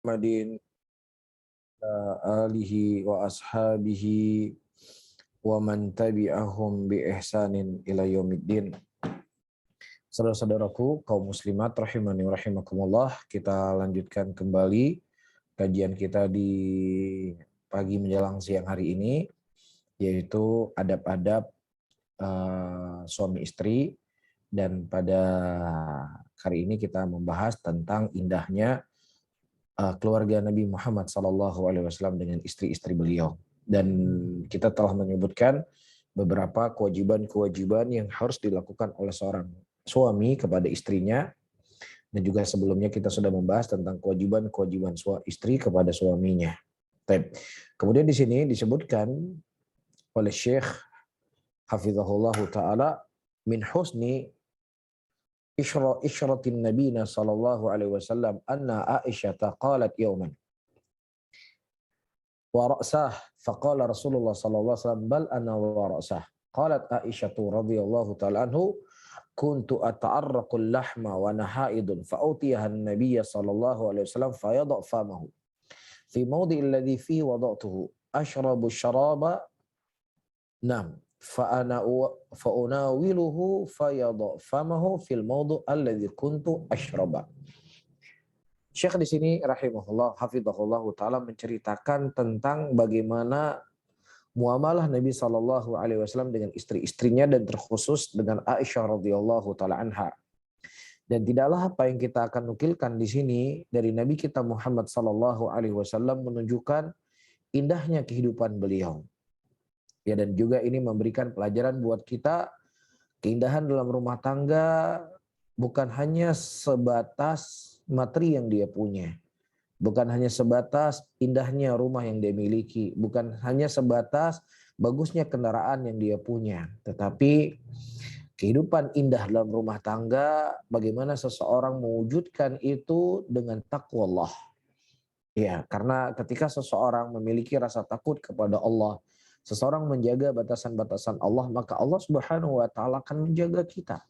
Muhammadin alihi wa ashabihi wa man tabi'ahum bi ihsanin ila yaumiddin. Saudara-saudaraku kaum muslimat rahimani wa rahimakumullah, kita lanjutkan kembali kajian kita di pagi menjelang siang hari ini, yaitu adab-adab suami istri. Dan pada hari ini kita membahas tentang indahnya keluarga Nabi Muhammad SAW dengan istri-istri beliau. Dan kita telah menyebutkan beberapa kewajiban-kewajiban yang harus dilakukan oleh seorang suami kepada istrinya. Dan juga sebelumnya kita sudah membahas tentang kewajiban-kewajiban istri kepada suaminya. Kemudian di sini disebutkan oleh Syekh Hafizahullah Ta'ala, min husni isyratin nabiyina sallallahu alaihi wasallam anna Aisyah qalat yawman wa ra'sah faqala Rasulullah sallallahu alaihi wasallam bal ana wa ra'sah qalat Aisyah radhiyallahu ta'ala anhu kuntu ata'arraqul lahma wa nahaidun fa'utiyaha an-nabiy sallallahu alaihi wasallam fayada' famahu fi mawdi'il ladhi fihi wada'tuhu ashrabu syaraba nam fa'unawiluhu fayadha famahu fil mawdu' alladhi kuntu ashraba. Syekh di sini rahimahullah hafizahullah taala menceritakan tentang bagaimana muamalah Nabi sallallahu alaihi wasallam dengan istri-istrinya dan terkhusus dengan Aisyah radhiyallahu taala anha. Dan tidaklah apa yang kita akan nukilkan di sini dari Nabi kita Muhammad sallallahu alaihi wasallam menunjukkan indahnya kehidupan beliau. Ya, dan juga ini memberikan pelajaran buat kita, keindahan dalam rumah tangga bukan hanya sebatas materi yang dia punya. Bukan hanya sebatas indahnya rumah yang dia miliki. Bukan hanya sebatas bagusnya kendaraan yang dia punya. Tetapi kehidupan indah dalam rumah tangga, bagaimana seseorang mewujudkan itu dengan takwa Allah. Ya, karena ketika seseorang memiliki rasa takut kepada Allah, seseorang menjaga batasan-batasan Allah, maka Allah Subhanahu wa taala akan menjaga kita.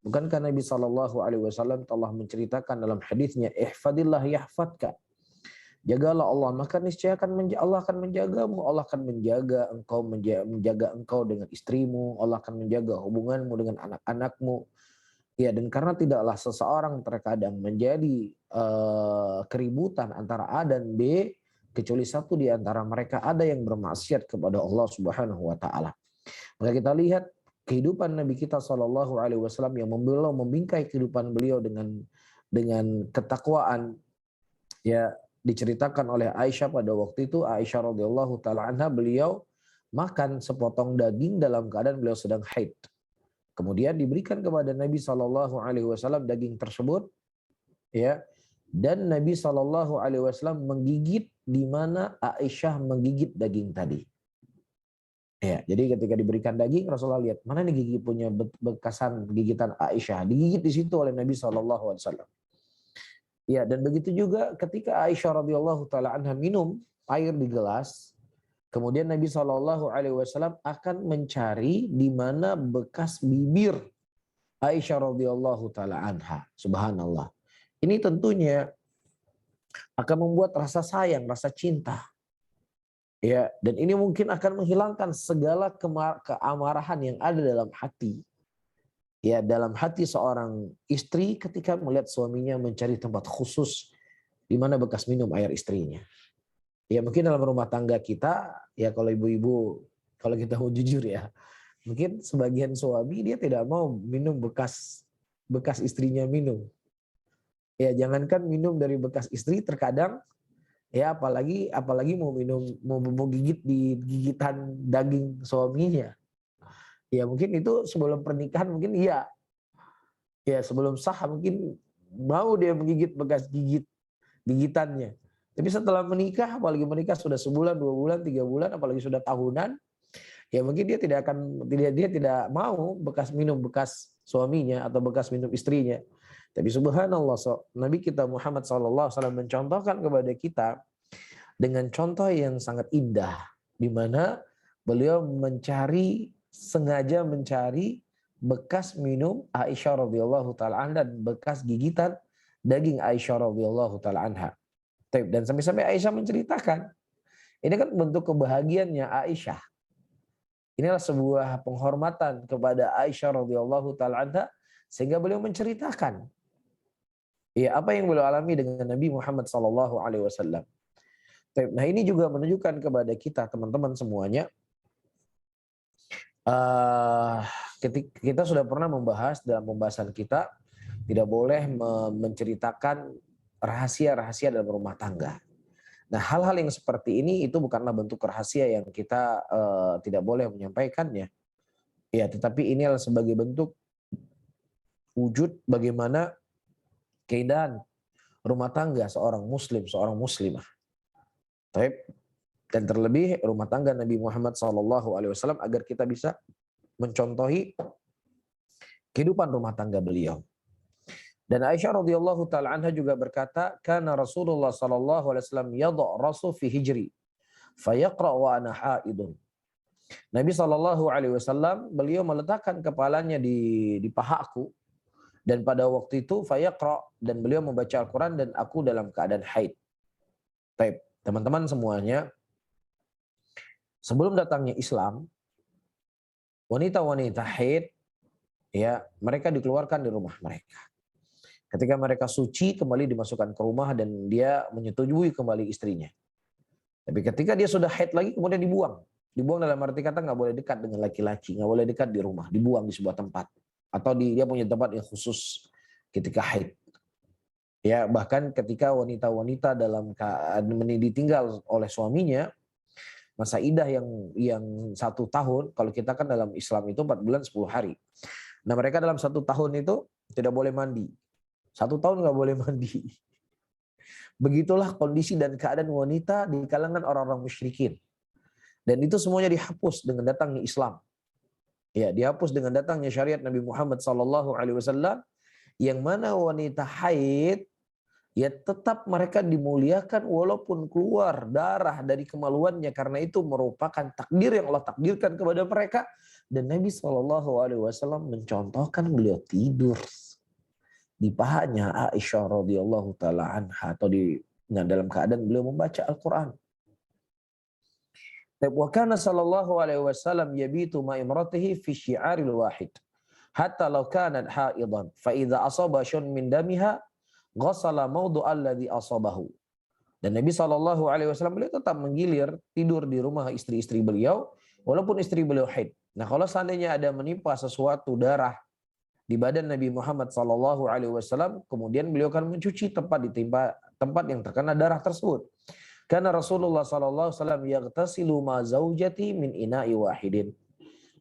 Bukankah Nabi sallallahu alaihi wasallam telah menceritakan dalam hadisnya, ihfadillah yahfadka. Jagalah Allah, maka niscaya Allah akan menjagamu. Allah akan menjaga engkau dengan istrimu, Allah akan menjaga hubunganmu dengan anak-anakmu. Ya, dan karena tidaklah seseorang terkadang menjadi keributan antara A dan B, kecuali satu di antara mereka ada yang bermaksiat kepada Allah Subhanahu wa taala. Maka kita lihat kehidupan Nabi kita sallallahu alaihi wasallam yang membingkai kehidupan beliau dengan ketakwaan. Ya, diceritakan oleh Aisyah pada waktu itu, Aisyah radhiyallahu taala anha, beliau makan sepotong daging dalam keadaan beliau sedang haid. Kemudian diberikan kepada Nabi sallallahu alaihi wasallam daging tersebut, ya. Dan Nabi sallallahu alaihi wasallam menggigit di mana Aisyah menggigit daging tadi. Ya, jadi ketika diberikan daging, Rasulullah lihat mana nih gigi punya bekasan gigitan Aisyah, digigit di situ oleh Nabi sallallahu alaihi wasallam. Ya, dan begitu juga ketika Aisyah radhiyallahu taala anha minum air di gelas, kemudian Nabi sallallahu alaihi wasallam akan mencari di mana bekas bibir Aisyah radhiyallahu taala anha. Subhanallah. Ini tentunya akan membuat rasa sayang, rasa cinta. Ya, dan ini mungkin akan menghilangkan segala keamarahan yang ada dalam hati. Ya, dalam hati seorang istri ketika melihat suaminya mencari tempat khusus di mana bekas minum air istrinya. Ya, mungkin dalam rumah tangga kita, ya kalau ibu-ibu, kalau kita mau jujur ya, mungkin sebagian suami dia tidak mau minum bekas istrinya minum. Ya, jangankan minum dari bekas istri, terkadang ya apalagi mau gigit di gigitan daging suaminya. Ya mungkin itu sebelum pernikahan mungkin iya. Ya sebelum sah mungkin mau dia menggigit bekas gigitannya. Tapi setelah menikah, apalagi menikah sudah sebulan, 2 bulan, 3 bulan, apalagi sudah tahunan, ya mungkin dia tidak mau minum bekas suaminya atau bekas minum istrinya. Tapi subhanallah, Nabi kita Muhammad SAW mencontohkan kepada kita dengan contoh yang sangat indah, di mana beliau sengaja mencari bekas minum Aisyah radhiyallahu taala anha dan bekas gigitan daging Aisyah radhiyallahu taala anha. Dan sampai-sampai Aisyah menceritakan, ini kan bentuk kebahagiaannya Aisyah. Inilah sebuah penghormatan kepada Aisyah radhiyallahu taala anha sehingga beliau menceritakan ya apa yang beliau alami dengan Nabi Muhammad sallallahu alaihi wasallam. Nah, ini juga menunjukkan kepada kita teman-teman semuanya, ketika kita sudah pernah membahas dalam pembahasan kita tidak boleh menceritakan rahasia-rahasia dalam rumah tangga. Nah, hal-hal yang seperti ini itu bukanlah bentuk rahasia yang kita tidak boleh menyampaikannya. Ya, tetapi ini adalah sebagai bentuk wujud bagaimana keindahan rumah tangga seorang muslim, seorang muslimah. Dan terlebih rumah tangga Nabi Muhammad SAW agar kita bisa mencontohi kehidupan rumah tangga beliau. Dan Aisyah radhiyallahu taala anha juga berkata, "Kana Rasulullah sallallahu alaihi wasallam yadha' rasu fi hijri, fayaqra wa ana haidun." Nabi sallallahu alaihi wasallam beliau meletakkan kepalanya di pahaku dan pada waktu itu fayaqra dan beliau membaca Al-Qur'an dan aku dalam keadaan haid. Baik, teman-teman semuanya, sebelum datangnya Islam, wanita-wanita haid ya, mereka dikeluarkan di rumah mereka. Ketika mereka suci kembali dimasukkan ke rumah dan dia menyetujui kembali istrinya. Tapi ketika dia sudah haid lagi kemudian dibuang. Dibuang dalam arti kata nggak boleh dekat dengan laki-laki, nggak boleh dekat di rumah, dibuang di sebuah tempat atau dia punya tempat yang khusus ketika haid. Ya, bahkan ketika wanita-wanita dalam keadaan ditinggal oleh suaminya, masa idah yang 1 tahun, kalau kita kan dalam Islam itu 4 bulan 10 hari. Nah, mereka dalam 1 tahun itu tidak boleh mandi. 1 tahun nggak boleh mandi. Begitulah kondisi dan keadaan wanita di kalangan orang-orang musyrikin. Dan itu semuanya dihapus dengan datangnya Islam. Ya, dihapus dengan datangnya syariat Nabi Muhammad SAW, yang mana wanita haid ya tetap mereka dimuliakan walaupun keluar darah dari kemaluannya, karena itu merupakan takdir yang Allah takdirkan kepada mereka. Dan Nabi SAW mencontohkan beliau tidur di pahanya Aisyah radhiyallahu taala anha atau dalam keadaan beliau membaca Al-Qur'an. Wa kana sallallahu alaihi wasallam yabitu ma imratihi fi syi'aril wahid hatta law kanat haidan fa idza asaba syun min damiha ghassala mawdu alladhi asabahu. Dan Nabi sallallahu alaihi wasallam beliau tetap menggilir tidur di rumah istri-istri beliau walaupun istri beliau haid. Nah, kalau seandainya ada menimpa sesuatu darah di badan Nabi Muhammad sallallahu alaihi wasallam, kemudian beliau akan mencuci tempat yang terkena darah tersebut. Karena Rasulullah sallallahu alaihi wasallam yaghtasilu ma zaujati min ina'i wahidin.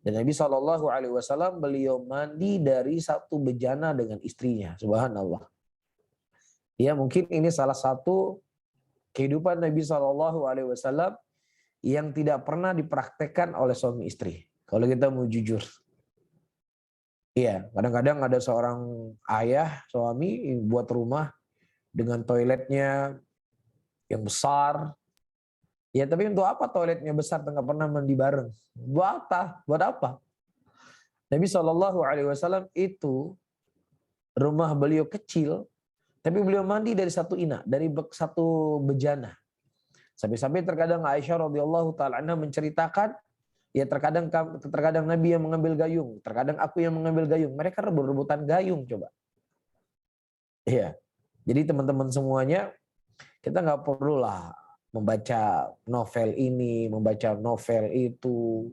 Dan Nabi sallallahu alaihi wasallam beliau mandi dari satu bejana dengan istrinya. Subhanallah. Ya, mungkin ini salah satu kehidupan Nabi sallallahu alaihi wasallam yang tidak pernah dipraktekkan oleh suami istri. Kalau kita mau jujur. Iya, kadang-kadang ada seorang ayah, suami buat rumah dengan toiletnya yang besar. Ya, tapi untuk apa toiletnya besar nggak pernah mandi bareng? Buat apa? Buat apa? Nabi SAW itu rumah beliau kecil, tapi beliau mandi dari satu ina, dari satu bejana. Sampai-sampai terkadang Aisyah radhiyallahu taala anha menceritakan, ya terkadang Nabi yang mengambil gayung, terkadang aku yang mengambil gayung. Mereka rebut-rebutan gayung coba. Iya. Jadi teman-teman semuanya, kita nggak perlulah membaca novel ini, membaca novel itu,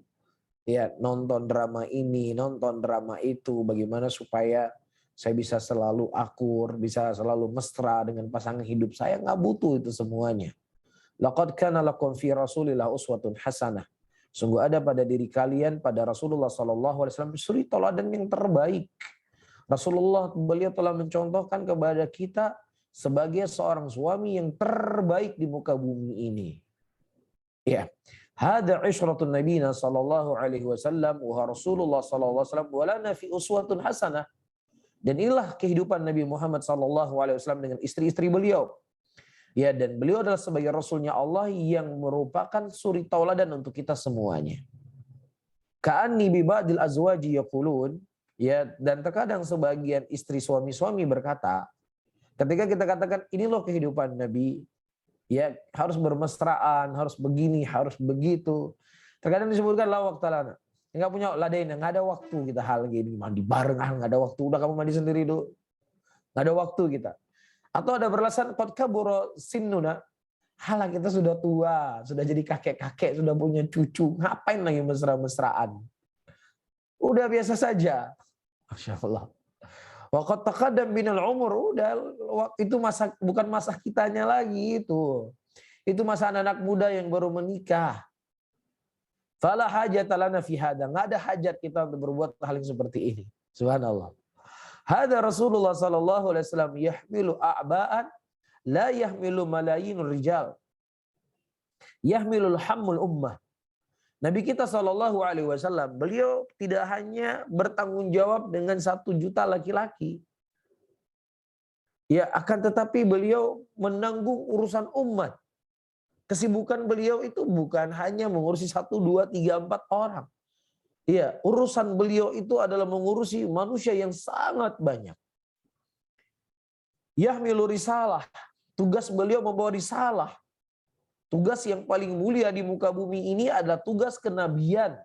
ya nonton drama ini, nonton drama itu, bagaimana supaya saya bisa selalu akur, bisa selalu mesra dengan pasangan hidup saya. Nggak butuh itu semuanya. Laqad kana lakum fi Rasulillah uswatun hasanah. Sungguh ada pada diri kalian, pada Rasulullah SAW, suri teladan yang terbaik. Rasulullah beliau telah mencontohkan kepada kita sebagai seorang suami yang terbaik di muka bumi ini. Ya, hada ishratun nabiyina sallallahu alaihi wasallam wa Rasulullah sallallahu alaihi wasallam wa lana fi uswatun hasanah. Dan inilah kehidupan Nabi Muhammad sallallahu alaihi wasallam dengan istri-istri beliau. Ya, dan beliau adalah sebagai Rasulnya Allah yang merupakan suri tauladan untuk kita semuanya. Ka'anni bi ba'dil azwaji yaqulun, ya, dan terkadang sebagian istri suami-suami berkata, ketika kita katakan ini loh kehidupan Nabi, Ya, harus bermesraan, harus begini, harus begitu. Terkadang disebutkan la waqta lana. Enggak punya ladaina, enggak ada waktu kita hal gini, mandi bareng enggak ada waktu. Udah kamu mandi sendiri dulu. Enggak ada waktu kita. Atau ada beralasan qad kabura sinnuna. Halah kita sudah tua, sudah jadi kakek-kakek, sudah punya cucu. Ngapain lagi mesra-mesraan? Udah biasa saja. Masya Allah. Wa qad taqaddam binal umur, udah itu masa bukan masa kitanya lagi itu. Itu masa anak-anak muda yang baru menikah. Fala hajata lana fi hada. Enggak ada hajat kita untuk berbuat hal yang seperti ini. Subhanallah. Hada Rasulullah sallallahu alaihi wasallam yahmilu a'ba'an la yahmilu malayinur rijal. Yahmilul hammul ummah. Nabi kita sallallahu alaihi wasallam, beliau tidak hanya bertanggung jawab dengan 1 juta laki-laki. Ya, akan tetapi beliau menanggung urusan umat. Kesibukan beliau itu bukan hanya mengurusi 1, 2, 3, 4 orang. Iya, urusan beliau itu adalah mengurusi manusia yang sangat banyak. Yahmilu risalah. Tugas beliau membawa risalah. Tugas yang paling mulia di muka bumi ini adalah tugas kenabian.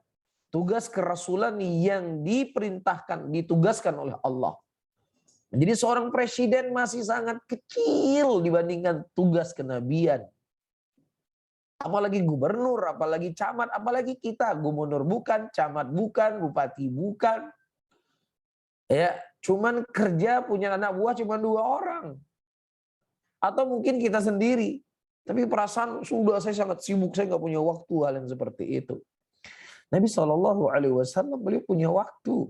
Tugas kerasulan yang diperintahkan, ditugaskan oleh Allah. Jadi seorang presiden masih sangat kecil dibandingkan tugas kenabian. Apalagi gubernur, apalagi camat, apalagi kita. Gubernur bukan, camat bukan, bupati bukan. Ya, cuman kerja punya anak buah cuma 2 orang. Atau mungkin kita sendiri. Tapi perasaan sudah saya sangat sibuk, saya nggak punya waktu hal yang seperti itu. Nabi SAW beliau punya waktu.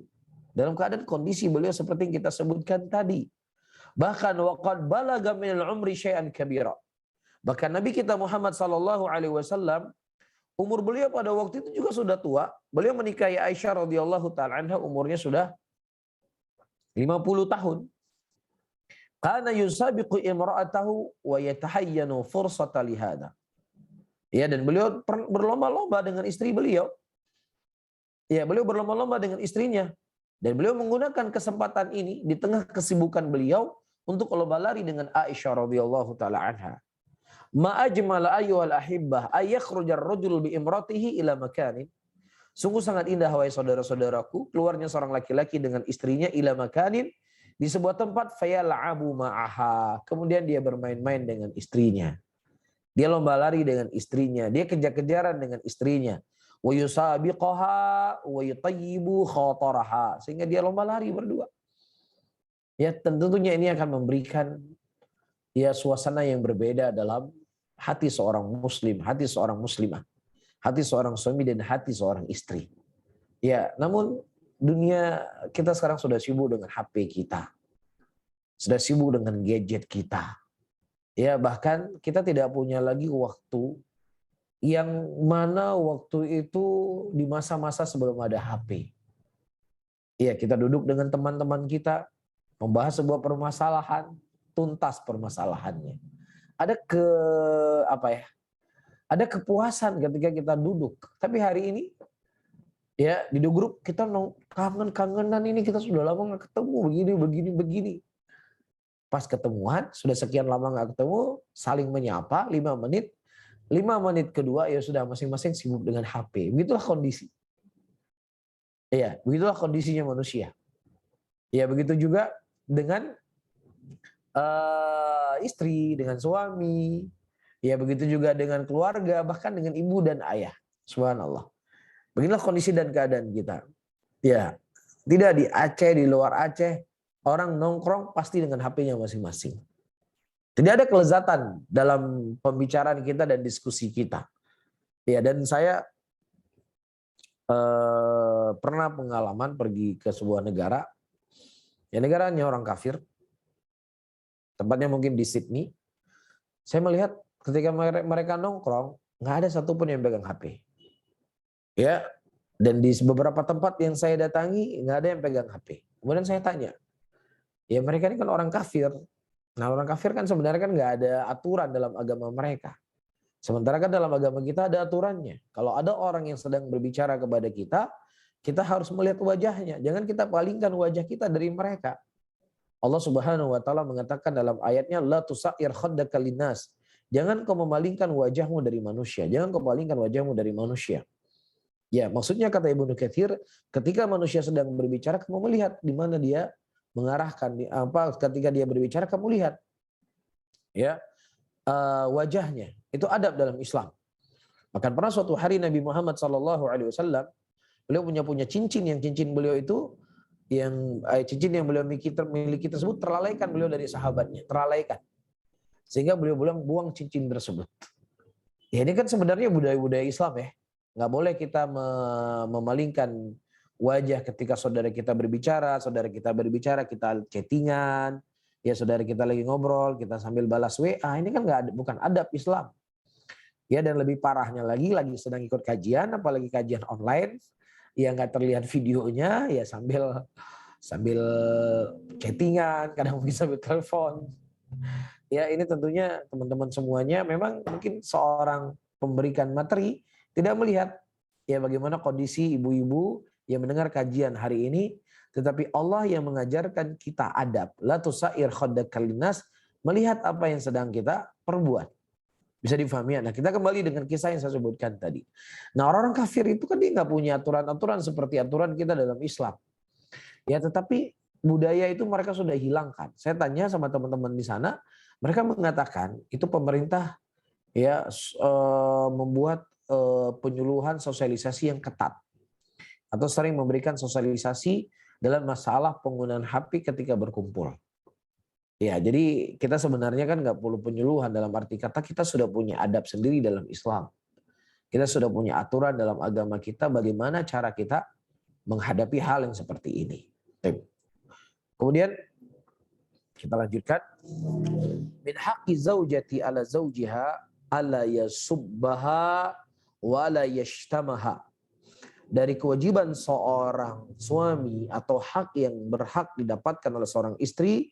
Dalam keadaan kondisi beliau seperti yang kita sebutkan tadi. Bahkan waqad balaga minal umri syai'an kabira. Bahkan Nabi kita Muhammad SAW, umur beliau pada waktu itu juga sudah tua. Beliau menikahi Aisyah radhiyallahu taala anha, umurnya sudah 50 tahun. Kana yusabiqu imra'atahu wa yatahayyanu fursata lihada. Ya, dan beliau berlomba-lomba dengan istri beliau. Ya, beliau berlomba-lomba dengan istrinya. Dan beliau menggunakan kesempatan ini di tengah kesibukan beliau untuk lomba lari dengan Aisyah radhiyallahu taala anha. Ma ajmala ayyuhal ahibbah ay yakhruja ar-rajul bi imratihi ila makanin. Sungguh sangat indah wahai saudara-saudaraku, keluarnya seorang laki-laki dengan istrinya ila makanin, di sebuah tempat, fayal'abu ma'aha. Kemudian dia bermain-main dengan istrinya. Dia lomba lari dengan istrinya. Dia kejar-kejaran dengan istrinya. Wa yusabiqaha wa yutayyibu khataraha. Sehingga dia lomba lari berdua. Ya, tentunya ini akan memberikan ya suasana yang berbeda dalam hati seorang muslim, hati seorang muslimah, hati seorang suami dan hati seorang istri. Ya, namun dunia kita sekarang sudah sibuk dengan HP kita. Sudah sibuk dengan gadget kita. Ya, bahkan kita tidak punya lagi waktu yang mana waktu itu di masa-masa sebelum ada HP. Ya, kita duduk dengan teman-teman kita, membahas sebuah permasalahan, tuntas permasalahannya. Ada ada kepuasan ketika kita duduk. Tapi hari ini ya di grup kita kangen-kangenan ini, kita sudah lama nggak ketemu, begini. Pas ketemuan sudah sekian lama nggak ketemu, saling menyapa 5 menit. 5 menit kedua ya sudah masing-masing sibuk dengan HP. Begitulah kondisi. Ya, begitulah kondisinya manusia. Ya, begitu juga dengan istri, dengan suami. Ya, begitu juga dengan keluarga, bahkan dengan ibu dan ayah. Subhanallah. Beginilah kondisi dan keadaan kita. Ya, tidak di Aceh, di luar Aceh, orang nongkrong pasti dengan HP-nya masing-masing. Tidak ada kelezatan dalam pembicaraan kita dan diskusi kita. Ya, dan saya pernah pengalaman pergi ke sebuah negara. Ya, negaranya orang kafir. Tempatnya mungkin di Sydney. Saya melihat ketika mereka nongkrong, nggak ada satupun yang pegang HP. Ya, dan di beberapa tempat yang saya datangi nggak ada yang pegang HP. Kemudian saya tanya, ya mereka ini kan orang kafir. Nah, orang kafir kan sebenarnya kan nggak ada aturan dalam agama mereka. Sementara kan dalam agama kita ada aturannya. Kalau ada orang yang sedang berbicara kepada kita, kita harus melihat wajahnya. Jangan kita palingkan wajah kita dari mereka. Allah Subhanahu wa taala mengatakan dalam ayatnya, la tusair khaddaka linnas. Jangan kau memalingkan wajahmu dari manusia. Jangan kau palingkan wajahmu dari manusia. Ya, maksudnya kata Ibnu Katsir, ketika manusia sedang berbicara, kamu melihat di mana dia mengarahkan, ketika dia berbicara kamu lihat ya wajahnya. Itu adab dalam Islam. Bahkan pernah suatu hari Nabi Muhammad SAW, beliau punya cincin, yang cincin beliau itu cincin yang beliau miliki tersebut terlalaikan beliau dari sahabatnya, terlalaikan. Sehingga beliau buang cincin tersebut. Ya ini kan sebenarnya budaya-budaya Islam ya. Nggak boleh kita memalingkan wajah ketika saudara kita berbicara kita chattingan, ya saudara kita lagi ngobrol, kita sambil balas WA, ini kan bukan adab Islam. Ya, dan lebih parahnya lagi sedang ikut kajian, apalagi kajian online, ya nggak terlihat videonya, ya sambil chattingan, kadang mungkin sambil telepon. Ya ini tentunya teman-teman semuanya memang mungkin seorang pemberikan materi tidak melihat ya bagaimana kondisi ibu-ibu yang mendengar kajian hari ini, tetapi Allah yang mengajarkan kita adab. La tusair khaddakal linnas, melihat apa yang sedang kita perbuat. Bisa difahami ya? Nah kita kembali dengan kisah yang saya sebutkan tadi. Nah orang-orang kafir itu kan dia nggak punya aturan-aturan seperti aturan kita dalam Islam. Ya tetapi budaya itu mereka sudah hilangkan. Saya tanya sama teman-teman di sana, mereka mengatakan itu pemerintah ya membuat penyuluhan sosialisasi yang ketat atau sering memberikan sosialisasi dalam masalah penggunaan HP ketika berkumpul. Ya, jadi kita sebenarnya kan nggak perlu penyuluhan, dalam arti kata kita sudah punya adab sendiri dalam Islam. Kita sudah punya aturan dalam agama kita bagaimana cara kita menghadapi hal yang seperti ini. Kemudian kita lanjutkan. Min haqqi zaujati ala zaujiha alla yasubbaha wa la yashtamaha. Dari kewajiban seorang suami atau hak yang berhak didapatkan oleh seorang istri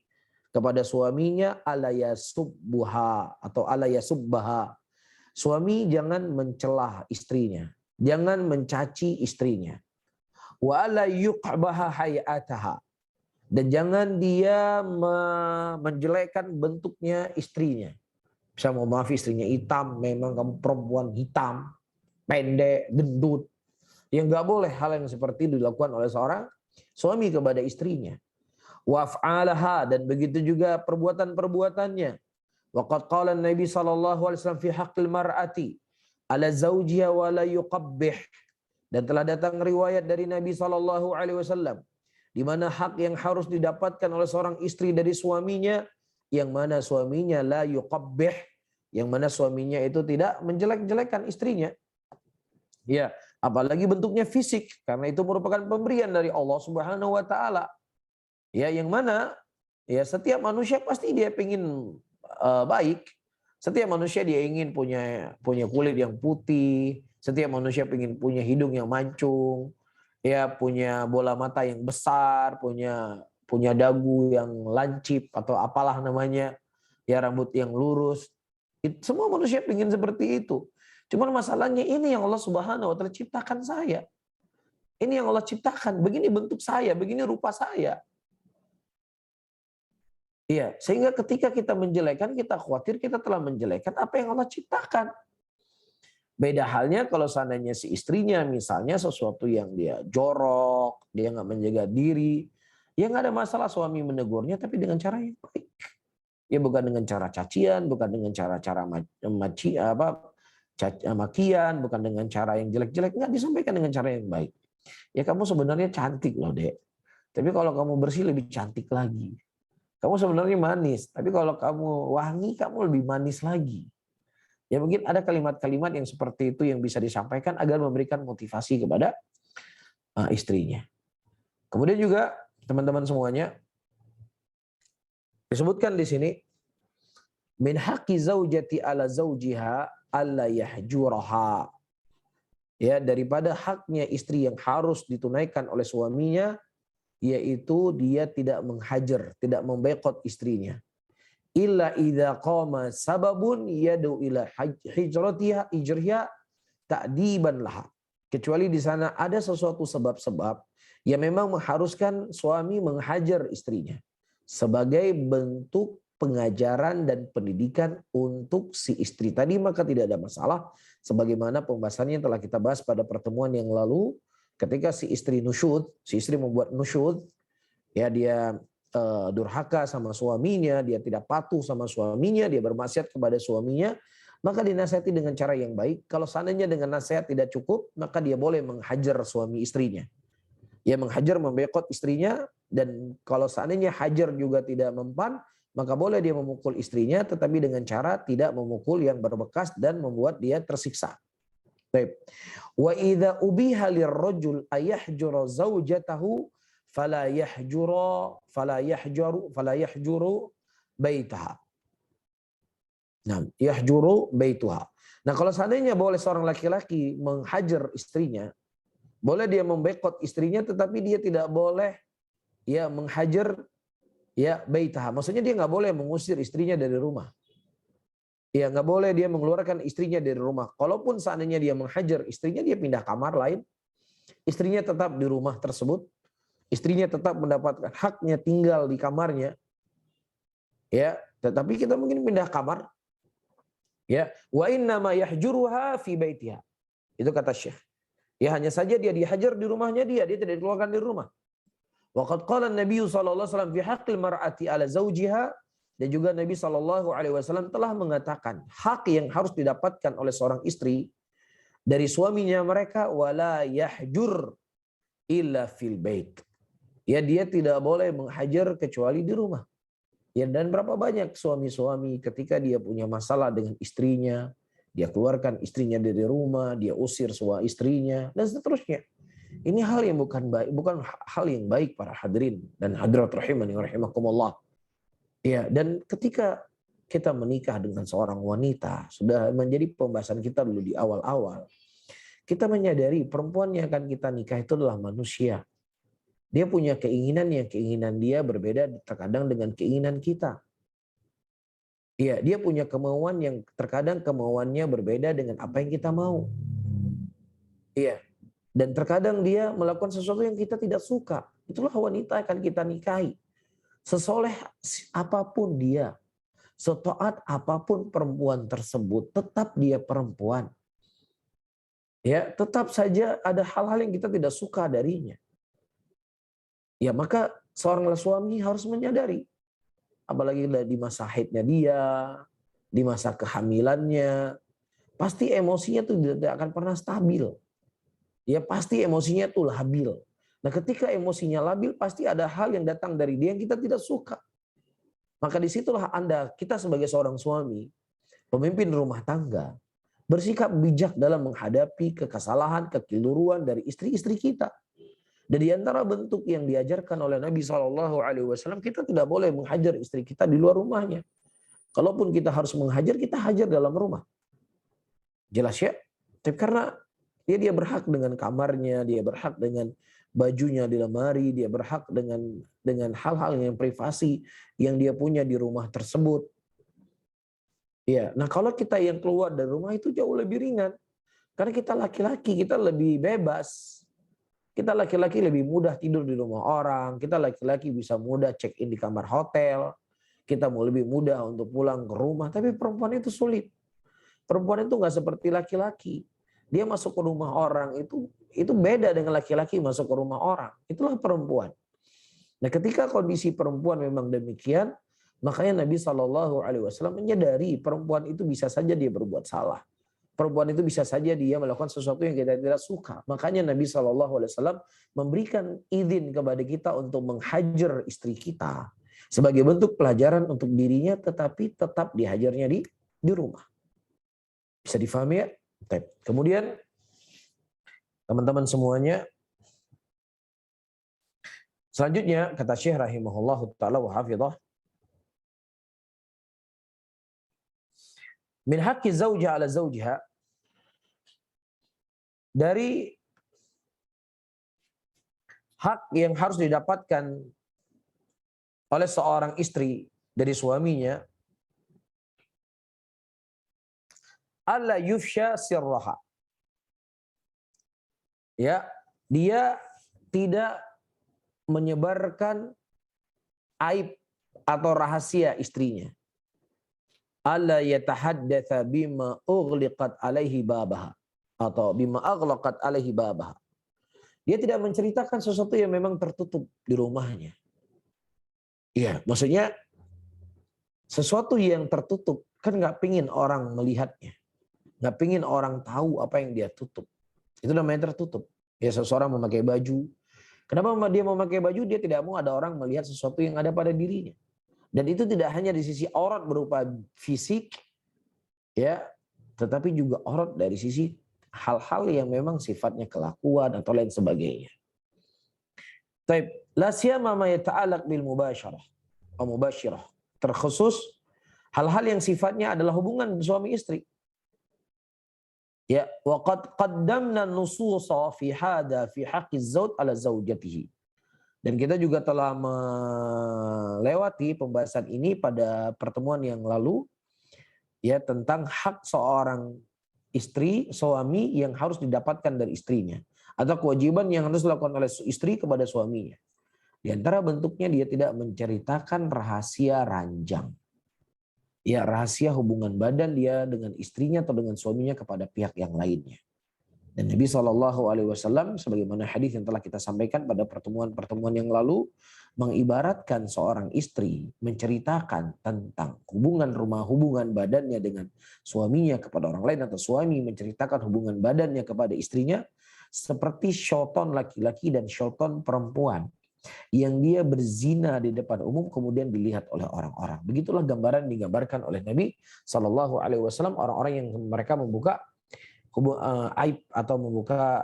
kepada suaminya, ala yasubbuha atau ala yasubbaha. Suami jangan mencelah istrinya, jangan mencaci istrinya. Wa ala yuqbaha hayataha. Dan jangan dia menjelekkan bentuknya istrinya. Bisa mau maaf istrinya hitam, memang kamu perempuan hitam, pendek, gendut. Yang nggak boleh hal yang seperti itu dilakukan oleh seorang suami kepada istrinya. Waf'alaha, dan begitu juga perbuatan-perbuatannya. Waqad qala Nabi sallallahu alaihi wasallam fi haqqil mar'ati ala zawjiha wa la yuqabbih. Dan telah datang riwayat dari Nabi sallallahu alaihi wasallam di mana hak yang harus didapatkan oleh seorang istri dari suaminya, yang mana suaminya la yuqabbih, yang mana suaminya itu tidak menjelek-jelekan istrinya. Ya, apalagi bentuknya fisik, karena itu merupakan pemberian dari Allah Subhanahu wa taala. Ya, yang mana ya setiap manusia pasti dia ingin baik. Setiap manusia dia ingin punya kulit yang putih, setiap manusia ingin punya hidung yang mancung, ya punya bola mata yang besar, punya dagu yang lancip atau apalah namanya, ya rambut yang lurus. Semua manusia ingin seperti itu. Cuman masalahnya ini yang Allah Subhanahu wa taala ciptakan saya. Ini yang Allah ciptakan, begini bentuk saya, begini rupa saya. Iya, sehingga ketika kita menjelekan, kita khawatir kita telah menjelekan apa yang Allah ciptakan. Beda halnya kalau seandainya si istrinya misalnya sesuatu yang dia jorok, dia nggak menjaga diri, ya nggak ada masalah suami menegurnya, tapi dengan cara yang baik. Ya bukan dengan cara cacian, bukan dengan cara-cara makian, bukan dengan cara yang jelek-jelek, nggak, disampaikan dengan cara yang baik. Ya kamu sebenarnya cantik loh dek, tapi kalau kamu bersih lebih cantik lagi. Kamu sebenarnya manis, tapi kalau kamu wangi, kamu lebih manis lagi. Ya mungkin ada kalimat-kalimat yang seperti itu yang bisa disampaikan agar memberikan motivasi kepada istrinya. Kemudian juga teman-teman semuanya, disebutkan di sini, min haqqi zaujati ala zaujiha alla yahjuraha. Ya, daripada haknya istri yang harus ditunaikan oleh suaminya, yaitu dia tidak menghajar, tidak memboikot istrinya. Illa idza qama sababun yadu ila hijratiha ta'diban laha. Kecuali di sana ada sesuatu sebab-sebab yang memang mengharuskan suami menghajar istrinya sebagai bentuk pengajaran dan pendidikan untuk si istri tadi, maka tidak ada masalah. Sebagaimana pembahasannya telah kita bahas pada pertemuan yang lalu, ketika si istri nusyud, si istri membuat nusyud, ya dia durhaka sama suaminya, dia tidak patuh sama suaminya, dia bermaksiat kepada suaminya, maka dinasihati dengan cara yang baik. Kalau seandainya dengan nasihat tidak cukup, maka dia boleh menghajar suami istrinya. Ya menghajar, membekot istrinya, dan kalau seandainya hajar juga tidak mempan, maka boleh dia memukul istrinya, tetapi dengan cara tidak memukul yang berbekas dan membuat dia tersiksa. Baik. Wa idza ubiha lirrajul ayahjura zaujatahu fala yahjuru baitaha. Nah, yahjuru baituha. Nah, kalau seandainya boleh seorang laki-laki menghajar istrinya, boleh dia membekot istrinya, tetapi dia tidak boleh ya menghajar ya baitaha. Maksudnya dia nggak boleh mengusir istrinya dari rumah. Ya nggak boleh dia mengeluarkan istrinya dari rumah. Kalaupun seandainya dia menghajar istrinya, dia pindah kamar lain. Istrinya tetap di rumah tersebut. Istrinya tetap mendapatkan haknya tinggal di kamarnya. Ya, tetapi kita mungkin pindah kamar. Ya, wa inna ma yahjuruha fi baitiha. Itu kata Syekh. Ya hanya saja dia dihajar di rumahnya dia tidak dikeluarkan dari rumah. Waqad qala Nabi sallallahu alaihi wasallam fi haqqil mar'ati ala zawjiha, dan juga Nabi sallallahu alaihi wasallam telah mengatakan hak yang harus didapatkan oleh seorang istri dari suaminya mereka, wala yahjur illa fil bait. Ya dia tidak boleh menghajar kecuali di rumah. Ya dan berapa banyak suami-suami ketika dia punya masalah dengan istrinya, dia keluarkan istrinya dari rumah, dia usir suami istrinya dan seterusnya. Ini hal yang bukan baik, bukan hal yang baik para hadirin dan hadirat rahimani wa rahimakumullah. Ya, dan ketika kita menikah dengan seorang wanita, sudah menjadi pembahasan kita dulu di awal-awal. Kita menyadari perempuan yang akan kita nikah itu adalah manusia. Dia punya keinginan yang keinginan dia berbeda terkadang dengan keinginan kita. Iya, dia punya kemauan yang terkadang kemauannya berbeda dengan apa yang kita mau. Iya. Dan terkadang dia melakukan sesuatu yang kita tidak suka. Itulah wanita yang akan kita nikahi. Sesoleh apapun dia, setaat apapun perempuan tersebut, tetap dia perempuan. Ya, tetap saja ada hal-hal yang kita tidak suka darinya. Ya, maka seorang suami harus menyadari, apalagi di masa haidnya dia, di masa kehamilannya, pasti emosinya tuh tidak akan pernah stabil. Ya pasti emosinya tuh labil. Nah ketika emosinya labil pasti ada hal yang datang dari dia yang kita tidak suka. Maka disitulah kita sebagai seorang suami, pemimpin rumah tangga, bersikap bijak dalam menghadapi kesalahan, kekeliruan dari istri-istri kita. Dan di antara bentuk yang diajarkan oleh Nabi SAW, kita tidak boleh menghajar istri kita di luar rumahnya. Kalaupun kita harus menghajar, kita hajar dalam rumah. Jelas ya? Tapi karena dia berhak dengan kamarnya, dia berhak dengan bajunya di lemari, dia berhak dengan hal-hal yang privasi yang dia punya di rumah tersebut. Ya, nah kalau kita yang keluar dari rumah itu jauh lebih ringan. Karena kita laki-laki, kita lebih bebas. Kita laki-laki lebih mudah tidur di rumah orang, kita laki-laki bisa mudah check in di kamar hotel, kita mau lebih mudah untuk pulang ke rumah, tapi perempuan itu sulit. Perempuan itu nggak seperti laki-laki. Dia masuk ke rumah orang itu beda dengan laki-laki masuk ke rumah orang. Itulah perempuan. Nah, ketika kondisi perempuan memang demikian, makanya Nabi SAW menyadari perempuan itu bisa saja dia berbuat salah. Perempuan itu bisa saja dia melakukan sesuatu yang kita tidak suka. Makanya Nabi SAW memberikan izin kepada kita untuk menghajar istri kita sebagai bentuk pelajaran untuk dirinya, tetapi tetap dihajarnya di rumah. Bisa difahami ya? Kemudian teman-teman semuanya, selanjutnya kata Syekh rahimahullahu taala wa hafizah, min haqqi zauja ala zaujiha, dari hak yang harus didapatkan oleh seorang istri dari suaminya, alla yufsha sirraha. Ya, dia tidak menyebarkan aib atau rahasia istrinya. Alla yatahaddatsa bima ughliqat alaihi babaha atau bima aghlaqat alaihi babaha. Dia tidak menceritakan sesuatu yang memang tertutup di rumahnya. Iya, maksudnya sesuatu yang tertutup kan nggak pingin orang melihatnya, nggak pingin orang tahu apa yang dia tutup. Itu namanya tertutup. Ya, seseorang memakai baju. Kenapa dia memakai baju? Dia tidak mau ada orang melihat sesuatu yang ada pada dirinya. Dan itu tidak hanya di sisi aurat berupa fisik, ya, tetapi juga aurat dari sisi hal-hal yang memang sifatnya kelakuan atau lain sebagainya. Taib, la siyama ma yata'allaq bil mubasyarah atau mubasyirah. Terkhusus hal-hal yang sifatnya adalah hubungan suami istri. Ya, wa qad qaddamna nususa fi hada fi haqqi az-zawj ala zawjatihi. Dan kita juga telah melewati pembahasan ini pada pertemuan yang lalu, ya, tentang hak seorang istri, suami yang harus didapatkan dari istrinya, atau kewajiban yang harus dilakukan oleh istri kepada suaminya. Di antara bentuknya dia tidak menceritakan rahasia ranjang. Ya, rahasia hubungan badan dia dengan istrinya atau dengan suaminya kepada pihak yang lainnya. Dan Nabi SAW sebagaimana hadis yang telah kita sampaikan pada pertemuan-pertemuan yang lalu, mengibaratkan seorang istri menceritakan tentang hubungan badannya dengan suaminya kepada orang lain, atau suami menceritakan hubungan badannya kepada istrinya, seperti syaitan laki-laki dan syaitan perempuan yang dia berzina di depan umum kemudian dilihat oleh orang-orang. Begitulah gambaran digambarkan oleh Nabi SAW, orang-orang yang mereka membuka aib atau membuka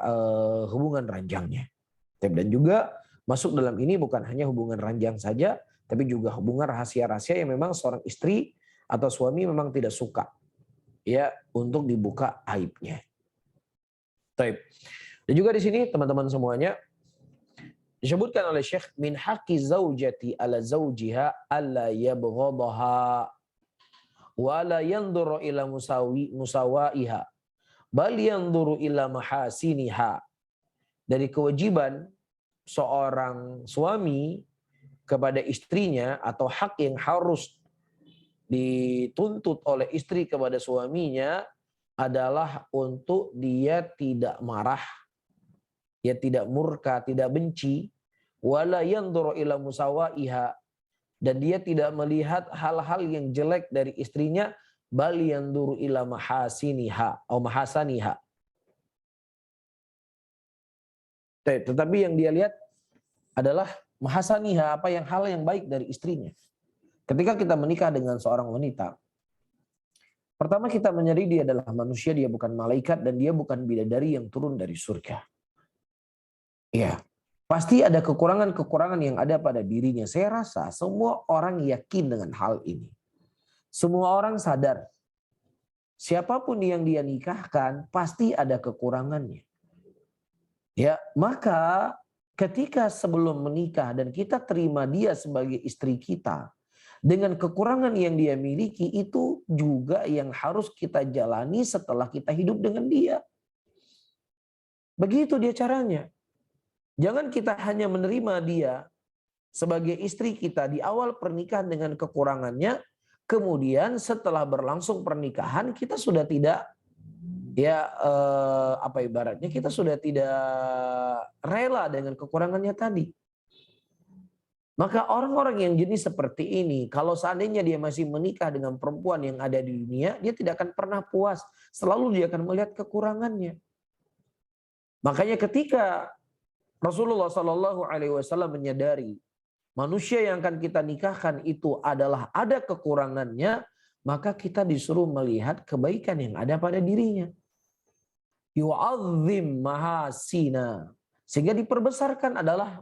hubungan ranjangnya. Dan juga masuk dalam ini bukan hanya hubungan ranjang saja, tapi juga hubungan rahasia-rahasia yang memang seorang istri atau suami memang tidak suka, ya, untuk dibuka aibnya. Taib. Dan juga di sini teman-teman semuanya disebutkan oleh Syekh, min haqqi zaujati ala zaujiha alla yabghadaha wa la yanzuru ila musawaiha bal yanzuru ila mahasiniha. Dari kewajiban seorang suami kepada istrinya, atau hak yang harus dituntut oleh istri kepada suaminya, adalah untuk dia tidak marah, dia tidak murka, tidak benci, wala yanzuru ila musawaiha, dan dia tidak melihat hal-hal yang jelek dari istrinya, bal yanzuru ila mahasiniha atau mahasaniha. Tetapi yang dia lihat adalah mahasaniha, apa yang hal yang baik dari istrinya. Ketika kita menikah dengan seorang wanita, pertama kita menyadari dia adalah manusia, dia bukan malaikat, dan dia bukan bidadari yang turun dari surga. Ya, pasti ada kekurangan-kekurangan yang ada pada dirinya. Saya rasa semua orang yakin dengan hal ini. Semua orang sadar, siapapun yang dia nikahkan pasti ada kekurangannya. Ya, maka ketika sebelum menikah dan kita terima dia sebagai istri kita, dengan kekurangan yang dia miliki, itu juga yang harus kita jalani setelah kita hidup dengan dia. Begitu dia caranya. Jangan kita hanya menerima dia sebagai istri kita di awal pernikahan dengan kekurangannya, kemudian setelah berlangsung pernikahan kita sudah tidak, ya, apa ibaratnya, kita sudah tidak rela dengan kekurangannya tadi. Maka orang-orang yang jenis seperti ini, kalau seandainya dia masih menikah dengan perempuan yang ada di dunia, dia tidak akan pernah puas. Selalu dia akan melihat kekurangannya. Makanya ketika Rasulullah SAW menyadari manusia yang akan kita nikahkan itu adalah ada kekurangannya, maka kita disuruh melihat kebaikan yang ada pada dirinya. Yu'azzim mahasina. Sehingga diperbesarkan adalah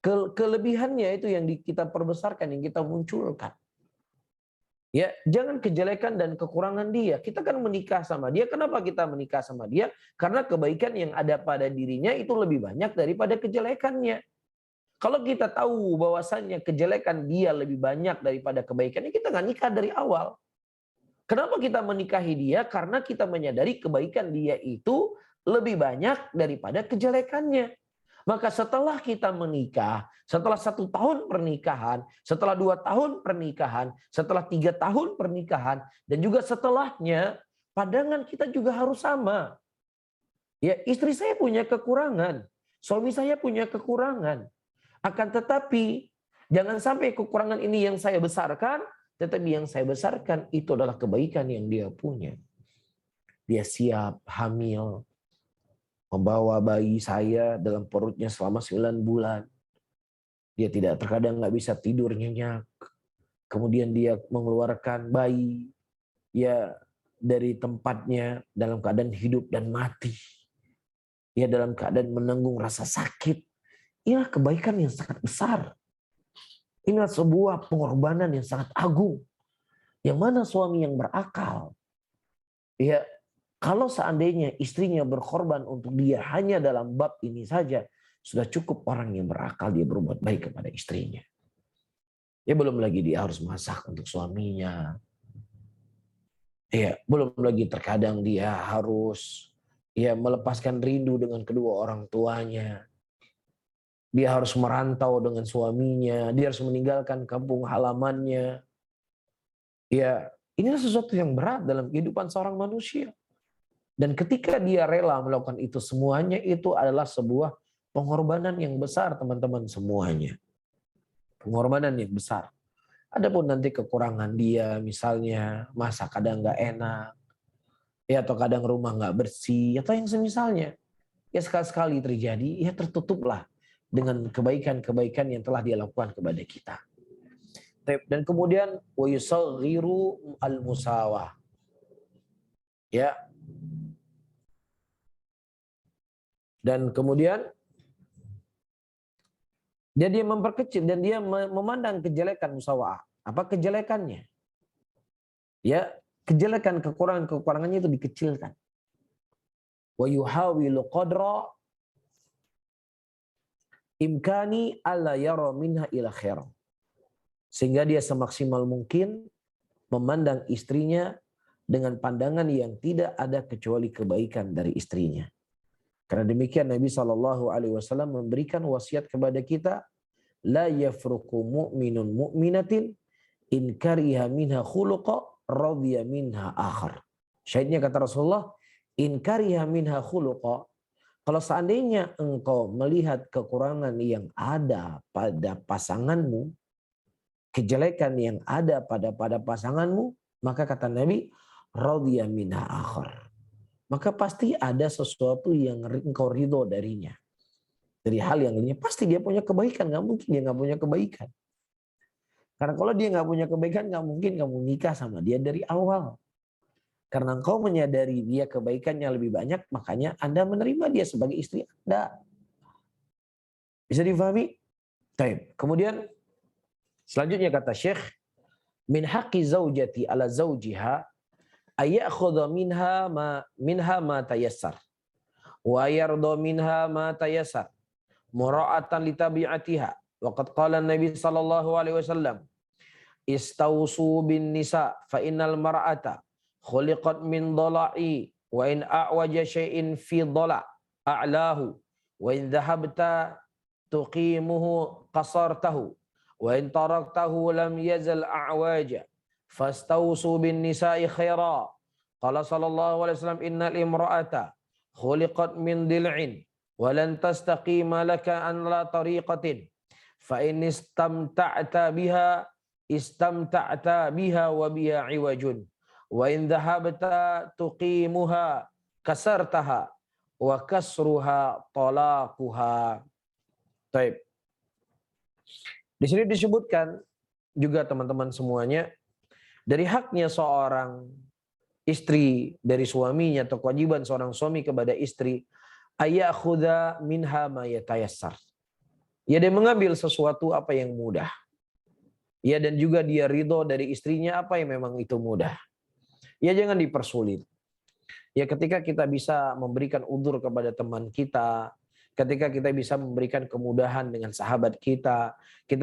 kelebihannya, itu yang kita perbesarkan, yang kita munculkan. Ya, jangan kejelekan dan kekurangan dia. Kita kan menikah sama dia. Kenapa kita menikah sama dia? Karena kebaikan yang ada pada dirinya itu lebih banyak daripada kejelekannya. Kalau kita tahu bahwasannya kejelekan dia lebih banyak daripada kebaikannya, kita nggak nikah dari awal. Kenapa kita menikahi dia? Karena kita menyadari kebaikan dia itu lebih banyak daripada kejelekannya. Maka setelah kita menikah, setelah 1 tahun pernikahan, setelah 2 tahun pernikahan, setelah 3 tahun pernikahan, dan juga setelahnya, pandangan kita juga harus sama. Ya, istri saya punya kekurangan, suami saya punya kekurangan. Akan tetapi, jangan sampai kekurangan ini yang saya besarkan, tetapi yang saya besarkan itu adalah kebaikan yang dia punya. Dia siap hamil, membawa bayi saya dalam perutnya selama 9 bulan. Dia terkadang nggak bisa tidur nyenyak. Kemudian dia mengeluarkan bayi ya dari tempatnya dalam keadaan hidup dan mati. Ya dalam keadaan menanggung rasa sakit. Inilah kebaikan yang sangat besar. Inilah sebuah pengorbanan yang sangat agung. Yang mana suami yang berakal, ya kalau seandainya istrinya berkorban untuk dia hanya dalam bab ini saja, sudah cukup orang yang berakal dia berbuat baik kepada istrinya. Ya belum lagi dia harus masak untuk suaminya. Ya belum lagi terkadang dia harus melepaskan rindu dengan kedua orang tuanya. Dia harus merantau dengan suaminya, dia harus meninggalkan kampung halamannya. Ya, inilah sesuatu yang berat dalam kehidupan seorang manusia. Dan ketika dia rela melakukan itu semuanya, itu adalah sebuah pengorbanan yang besar, teman-teman semuanya. Pengorbanan yang besar. Adapun nanti kekurangan dia, misalnya masak kadang nggak enak, ya atau kadang rumah nggak bersih, atau yang semisalnya, ya sekali-sekali terjadi, ya tertutuplah dengan kebaikan-kebaikan yang telah dia lakukan kepada kita. Dan kemudian wa yusaghiru al-musawah. Ya. Dan kemudian dia memperkecil dan dia memandang kejelekan musawah. Apa kejelekannya? Ya, kejelekan kekurangannya itu dikecilkan. Wa yuhawilu qadra imkani alla yara minha ila khair. Sehingga dia semaksimal mungkin memandang istrinya dengan pandangan yang tidak ada kecuali kebaikan dari istrinya. Karena demikian Nabi SAW memberikan wasiat kepada kita, la yafruqu mu'minun mu'minatin in kariha minha khuluqa radhiya minha akhar. Syahidnya kata Rasulullah, in kariha minha khuluqa, kalau seandainya engkau melihat kekurangan yang ada pada pasanganmu, kejelekan yang ada pada pasanganmu, maka kata Nabi, radhiya minha akhar. Maka pasti ada sesuatu yang engkau ridho darinya. Dari hal yang lainnya, pasti dia punya kebaikan. Nggak mungkin dia nggak punya kebaikan. Karena kalau dia nggak punya kebaikan, nggak mungkin kamu nikah sama dia dari awal. Karena engkau menyadari dia kebaikannya lebih banyak, makanya Anda menerima dia sebagai istri Anda. Bisa difahami? Baik. Kemudian selanjutnya kata Syekh, min haqqi zaujati ala zaujiha ayakhudha minha ma tayassar wa yarda minha ma tayassar mura'atan li tabi'atiha. Wa qad qala Nabi sallallahu alaihi wasallam, istausu bin nisa fa innal mar'ata khuliqat min dhala'i wa in a'waja syai'in fi dhala' a'lahu wa in dhahabta tuqimuhu qasartahu wa in taraktahu lam yazal a'waja fastausu bin nisa'i khaira. Qala sallallahu alaihi wasallam, innal imra'ata khuliqat min dil'in wa lan tastaqima laka an la tariqatin fa in istamta'ta biha wa biha iwajun wa in dhahabta tuqimuha kasartaha wa kasruha talaquha. Baik. Di sini disebutkan juga teman-teman semuanya, dari haknya seorang istri dari suaminya atau kewajiban seorang suami kepada istri, ayakhudha minha ma yatayassar. Ya, dia mengambil sesuatu apa yang mudah. Ya, dan juga dia ridho dari istrinya apa yang memang itu mudah. Ya, jangan dipersulit. Ya, ketika kita bisa memberikan udzur kepada teman kita, ketika kita bisa memberikan kemudahan dengan sahabat kita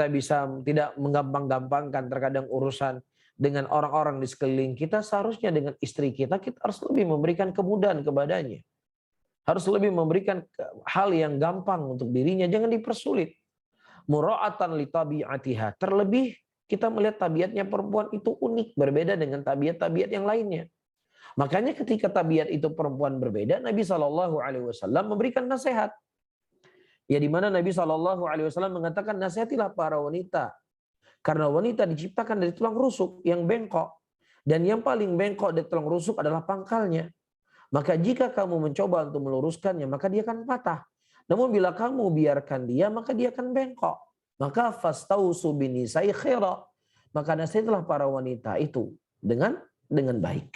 bisa tidak menggampang-gampangkan terkadang urusan dengan orang-orang di sekeliling kita, seharusnya dengan istri kita harus lebih memberikan kemudahan kepadanya. Harus lebih memberikan hal yang gampang untuk dirinya, jangan dipersulit. Mura'atan li tabi'atiha. Terlebih kita melihat tabiatnya perempuan itu unik, berbeda dengan tabiat-tabiat yang lainnya. Makanya ketika tabiat itu perempuan berbeda, Nabi SAW memberikan nasihat. Ya, di mana Nabi SAW mengatakan, nasihatilah para wanita. Karena wanita diciptakan dari tulang rusuk yang bengkok. Dan yang paling bengkok dari tulang rusuk adalah pangkalnya. Maka jika kamu mencoba untuk meluruskannya, maka dia akan patah. Namun bila kamu biarkan dia, maka dia akan bengkok. Maka fastausu binisai khaira. Maka nasihatlah para wanita itu dengan baik.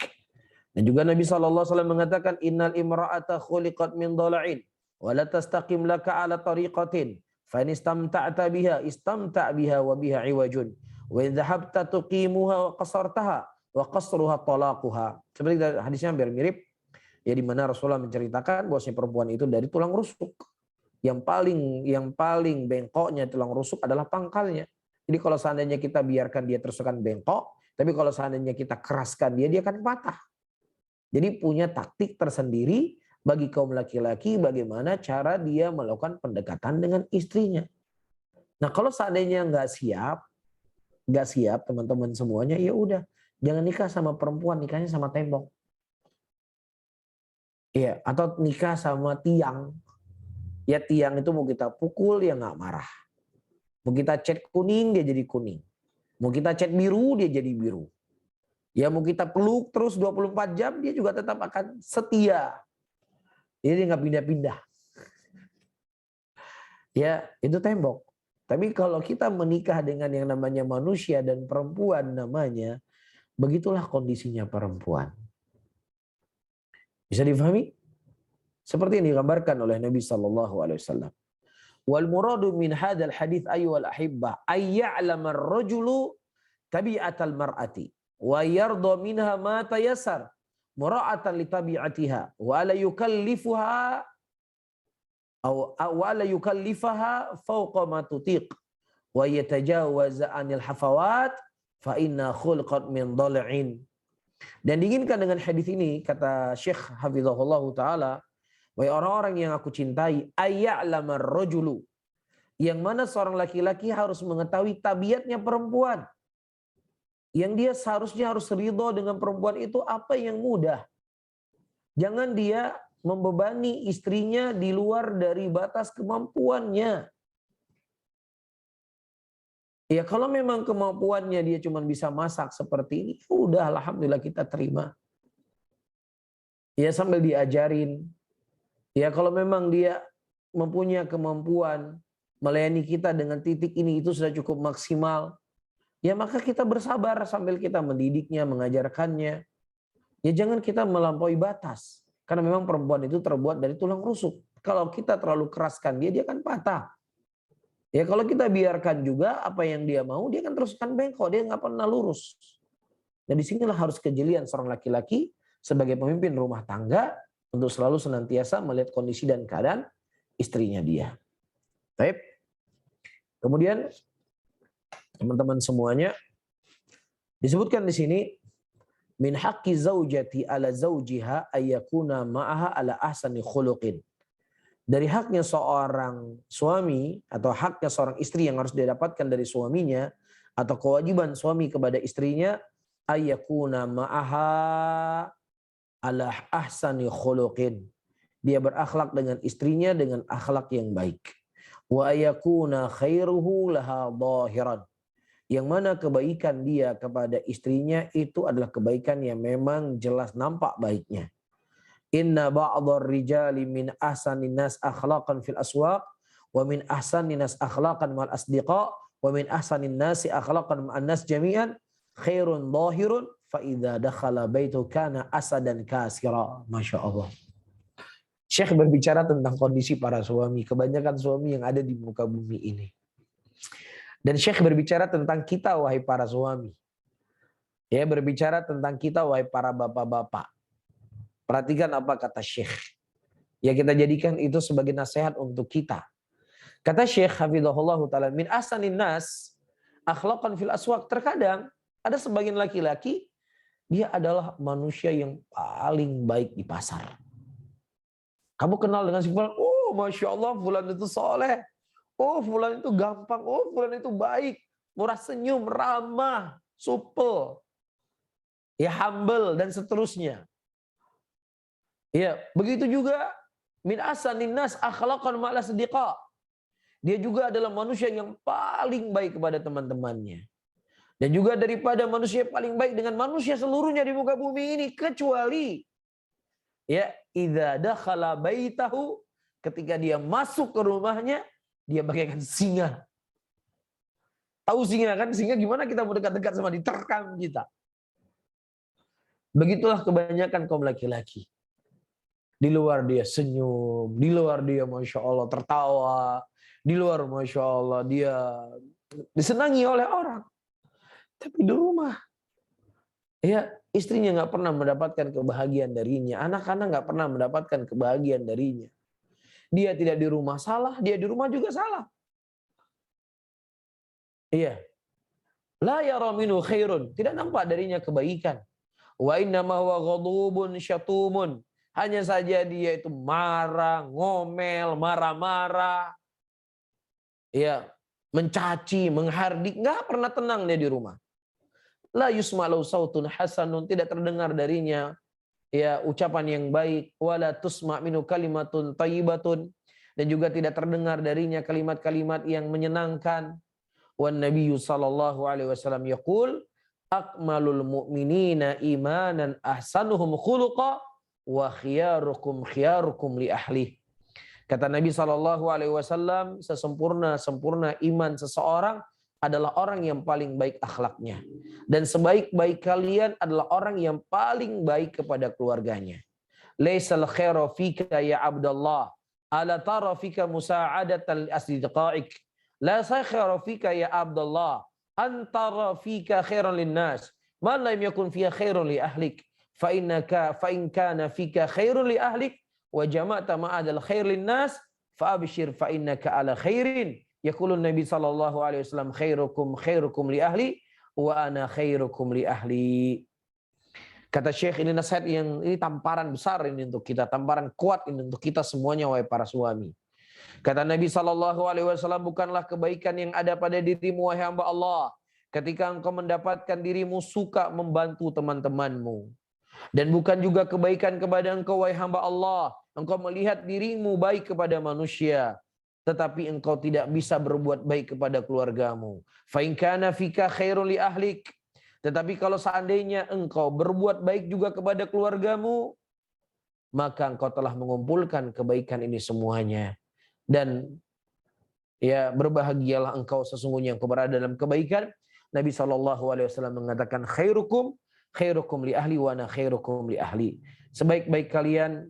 Dan juga Nabi SAW mengatakan, innal imra'ata khuliqat min dhala'in wa la tastaqim laka ala tariqatin fa in istamta'ta biha istamta' biha wa biha iwajun wa in dhahabta tuqimuha wa qasartaha wa qasruha talaquha. Seperti hadisnya hampir mirip, ya, di mana Rasulullah menceritakan bahwasanya perempuan itu dari tulang rusuk. Yang paling bengkoknya tulang rusuk adalah pangkalnya. Jadi kalau seandainya kita biarkan dia terus akan bengkok, tapi kalau seandainya kita keraskan dia akan patah. Jadi punya taktik tersendiri bagi kaum laki-laki bagaimana cara dia melakukan pendekatan dengan istrinya. Nah, kalau seandainya nggak siap teman-teman semuanya, ya udah, jangan nikah sama perempuan, nikahnya sama tembok. Iya, atau nikah sama tiang. Ya, tiang itu mau kita pukul, ya nggak marah. Mau kita cat kuning, dia jadi kuning. Mau kita cat biru, dia jadi biru. Ya, mau kita peluk terus 24 jam, dia juga tetap akan setia. Dia nggak pindah-pindah. Ya, itu tembok. Tapi kalau kita menikah dengan yang namanya manusia dan perempuan namanya, begitulah kondisinya perempuan. Bisa difahami? Seperti yang digambarkan oleh Nabi SAW. Wal muradu min hadzal hadits ayyuhal ahibbah ay ya'lama ar-rajulu tabi'atal mar'ati wa yarda minha ma tayassar mura'atan li tabi'atiha wa la yukallifuha wa la yukallifaha fawqa ma tutiq wa yatajawaz 'anil hafawat fa inna khulqat min dhal'in. Dan diinginkan dengan hadis ini, kata Syekh hafizahullah taala, wahai orang-orang yang aku cintai, ayya'lamar rajulu, yang mana seorang laki-laki harus mengetahui tabiatnya perempuan. Yang dia seharusnya harus ridho dengan perempuan itu apa yang mudah. Jangan dia membebani istrinya di luar dari batas kemampuannya. Ya, kalau memang kemampuannya dia cuma bisa masak seperti ini, udah alhamdulillah kita terima. Ya, sambil diajarin. Ya, kalau memang dia mempunyai kemampuan melayani kita dengan titik ini itu sudah cukup maksimal, ya maka kita bersabar sambil kita mendidiknya, mengajarkannya. Ya, jangan kita melampaui batas. Karena memang perempuan itu terbuat dari tulang rusuk. Kalau kita terlalu keraskan dia akan patah. Ya, kalau kita biarkan juga apa yang dia mau, dia akan teruskan bengkok, dia nggak pernah lurus. Dan disinilah harus kejelian seorang laki-laki sebagai pemimpin rumah tangga untuk selalu senantiasa melihat kondisi dan keadaan istrinya dia. Baik. Kemudian teman-teman semuanya, disebutkan di sini min haqqi zaujati ala zaujiha ayyakuna ma'aha ala ahsani khuluqin. Dari haknya seorang suami atau haknya seorang istri yang harus didapatkan dari suaminya atau kewajiban suami kepada istrinya ayyakuna ma'aha ala ahsani khuluqin. Dia berakhlak dengan istrinya dengan akhlak yang baik. Wa ayyakuna khairuhu laha dhahiran. Yang mana kebaikan dia kepada istrinya itu adalah kebaikan yang memang jelas nampak baiknya. Inna ba'dhar rijali min ahsanin nas akhlaqan fil aswaq wa min ahsanin nas akhlaqan mal asdiqa wa min ahsanin nasi akhlaqan ma'an nas jami'an khairun dhahirun fa idza dakhala baitu kana asadan kasira. Masya Allah. Syekh berbicara tentang kondisi para suami, kebanyakan suami yang ada di muka bumi ini. Dan Syekh berbicara tentang kita wahai para suami. Ya, berbicara tentang kita wahai para bapak-bapak. Perhatikan apa kata Syekh. Ya, kita jadikan itu sebagai nasihat untuk kita. Kata Syekh hafizahullah ta'ala, min ahsanin nas akhlaqan fil aswaq. Terkadang ada sebagian laki-laki, dia adalah manusia yang paling baik di pasar. Kamu kenal dengan si fulan, oh Masya Allah fulan itu soleh. Oh fulan itu gampang, oh fulan itu baik. Murah senyum, ramah, supel. Ya humble dan seterusnya. Ya, begitu juga min asanin nas akhlaqan ma'ala sediqa. Dia juga adalah manusia yang paling baik kepada teman-temannya. Dan juga daripada manusia paling baik dengan manusia seluruhnya di muka bumi ini, kecuali ya idza dakhala baitahu, ketika dia masuk ke rumahnya dia bagaikan singa. Tahu singa kan? Singa gimana kita mau dekat-dekat sama diterkam kita. Begitulah kebanyakan kaum laki-laki. Di luar dia senyum, di luar dia Masya Allah tertawa, di luar Masya Allah dia disenangi oleh orang. Tapi di rumah, ya istrinya nggak pernah mendapatkan kebahagiaan darinya, anak-anak nggak pernah mendapatkan kebahagiaan darinya. Dia tidak di rumah salah, dia di rumah juga salah. Iya, la yara minhu khairun, tidak nampak darinya kebaikan. Wa innama huwa ghadubun syatumun, hanya saja dia itu marah, ngomel, marah-marah, ya mencaci, menghardik, nggak pernah tenang dia di rumah. La yusma'u sautun hasanun, tidak terdengar darinya ya ucapan yang baik, wala tusma' minu kalimatun thayyibatun, dan juga tidak terdengar darinya kalimat-kalimat yang menyenangkan. Wan nabiyyu sallallahu alaihi wasallam yaqul akmalul mu'minina imanan ahsanuhum khuluqa wa khiyarukum khiyarukum li ahli. Kata Nabi sallallahu alaihi wasallam, sesempurna-sempurna iman seseorang adalah orang yang paling baik akhlaknya. Dan sebaik-baik kalian adalah orang yang paling baik kepada keluarganya. Laisal khairu fika ya Abdullah, ala tara fika musa'adatan li asdiqaik. La khairu fika ya Abdullah, antara fika khairan linnas. Man lam yakun fiha khairun li ahlik. Fa in kana fika khairun li ahlik wa jama'ta ma'adal khair linnas fa abshir fa innaka ala khairin. Yaqulun Nabi sallallahu alaihi wasallam khairukum li ahli wa ana khairukum li ahli. Kata Syekh, ini nasihat yang ini tamparan besar ini untuk kita, tamparan kuat ini untuk kita semuanya wahai para suami. Kata Nabi sallallahu alaihi wasallam, bukanlah kebaikan yang ada pada dirimu wahai hamba Allah ketika engkau mendapatkan dirimu suka membantu teman-temanmu. Dan bukan juga kebaikan kepada engkau wahai hamba Allah, engkau melihat dirimu baik kepada manusia, tetapi engkau tidak bisa berbuat baik kepada keluargamu. Fa in kana fika khairul li ahlik, tetapi kalau seandainya engkau berbuat baik juga kepada keluargamu, maka engkau telah mengumpulkan kebaikan ini semuanya. Dan ya berbahagialah engkau sesungguhnya engkau berada dalam kebaikan. Nabi SAW mengatakan khairukum li ahli wa ana khairukum li ahli. Sebaik-baik kalian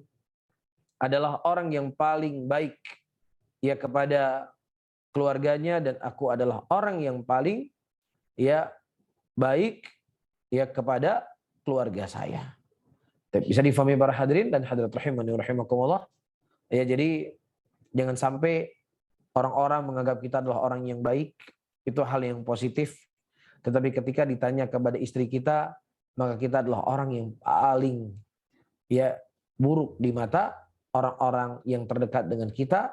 adalah orang yang paling baik ya kepada keluarganya, dan aku adalah orang yang paling ya baik ya kepada keluarga saya. Bisa difahami para hadirin dan hadirat rahimani wa rahimakumullah. Ya, jadi jangan sampai orang-orang menganggap kita adalah orang yang baik, itu hal yang positif. Tetapi ketika ditanya kepada istri kita, maka kita adalah orang yang paling ya buruk di mata orang-orang yang terdekat dengan kita,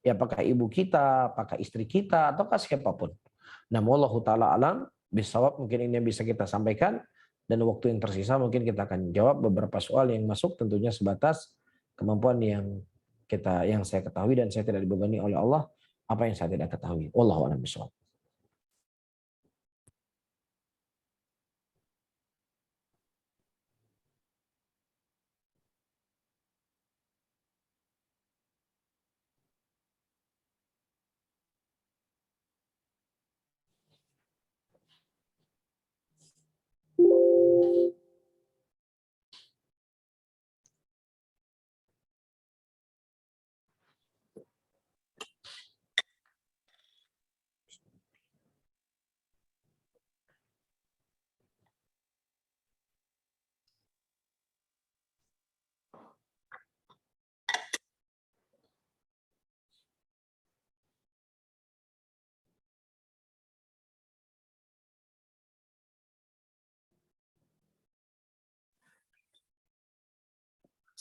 ya apakah ibu kita, apakah istri kita, ataukah siapapun. Nah, wallahu taala alam bisawab, mungkin ini yang bisa kita sampaikan, dan waktu yang tersisa mungkin kita akan jawab beberapa soal yang masuk, tentunya sebatas kemampuan yang saya ketahui, dan saya tidak dibebani oleh Allah apa yang saya tidak ketahui. Wallahu a'lam bishawab.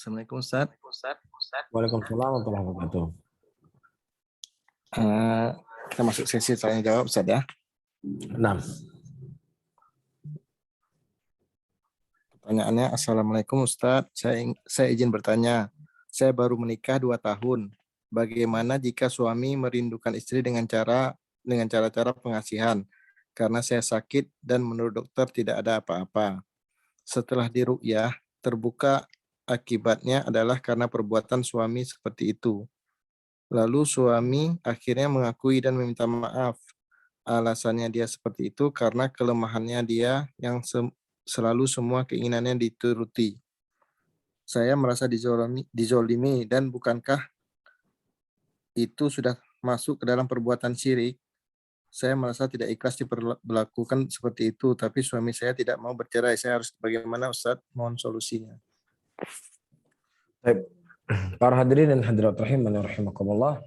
Assalamualaikum Ustaz. Waalaikumsalam warahmatullahi wabarakatuh. Kita masuk sesi tanya jawab Ustaz ya. 6. Pertanyaannya, Assalamualaikum Ustaz. Saya izin bertanya. Saya baru menikah 2 tahun. Bagaimana jika suami merindukan istri dengan cara-cara pengasihan? Karena saya sakit dan menurut dokter tidak ada apa-apa. Setelah diruqyah, terbuka akibatnya adalah karena perbuatan suami seperti itu. Lalu suami akhirnya mengakui dan meminta maaf. Alasannya dia seperti itu karena kelemahannya dia yang selalu semua keinginannya dituruti. Saya merasa dizolimi dan bukankah itu sudah masuk ke dalam perbuatan syirik? Saya merasa tidak ikhlas diperlakukan seperti itu, tapi suami saya tidak mau bercerai. Saya harus bagaimana Ustaz? Mohon solusinya. Baik. Para hadirin dan hadirat rahimani rahimakumullah.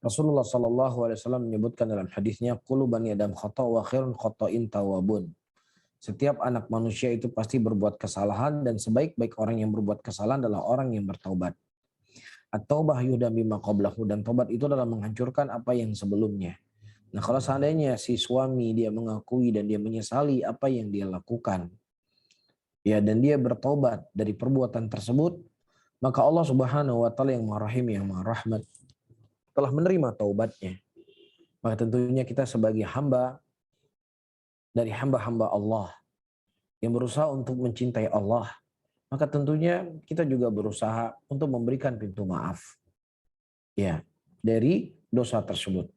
Rasulullah sallallahu alaihi wasallam menyebutkan dalam hadisnya, qulu bani adam khata' wa khairun khata'in tawabun. Setiap anak manusia itu pasti berbuat kesalahan dan sebaik-baik orang yang berbuat kesalahan adalah orang yang bertaubat. At-taubah yuhda bima qablahu, dan taubat itu adalah menghancurkan apa yang sebelumnya. Nah, kalau seandainya si suami dia mengakui dan dia menyesali apa yang dia lakukan, ya, dan dia bertobat dari perbuatan tersebut, maka Allah Subhanahu wa taala yang Maha Rahim, yang Maha Rahmat telah menerima taubatnya. Maka tentunya kita sebagai hamba dari hamba-hamba Allah yang berusaha untuk mencintai Allah, maka tentunya kita juga berusaha untuk memberikan pintu maaf, ya, dari dosa tersebut.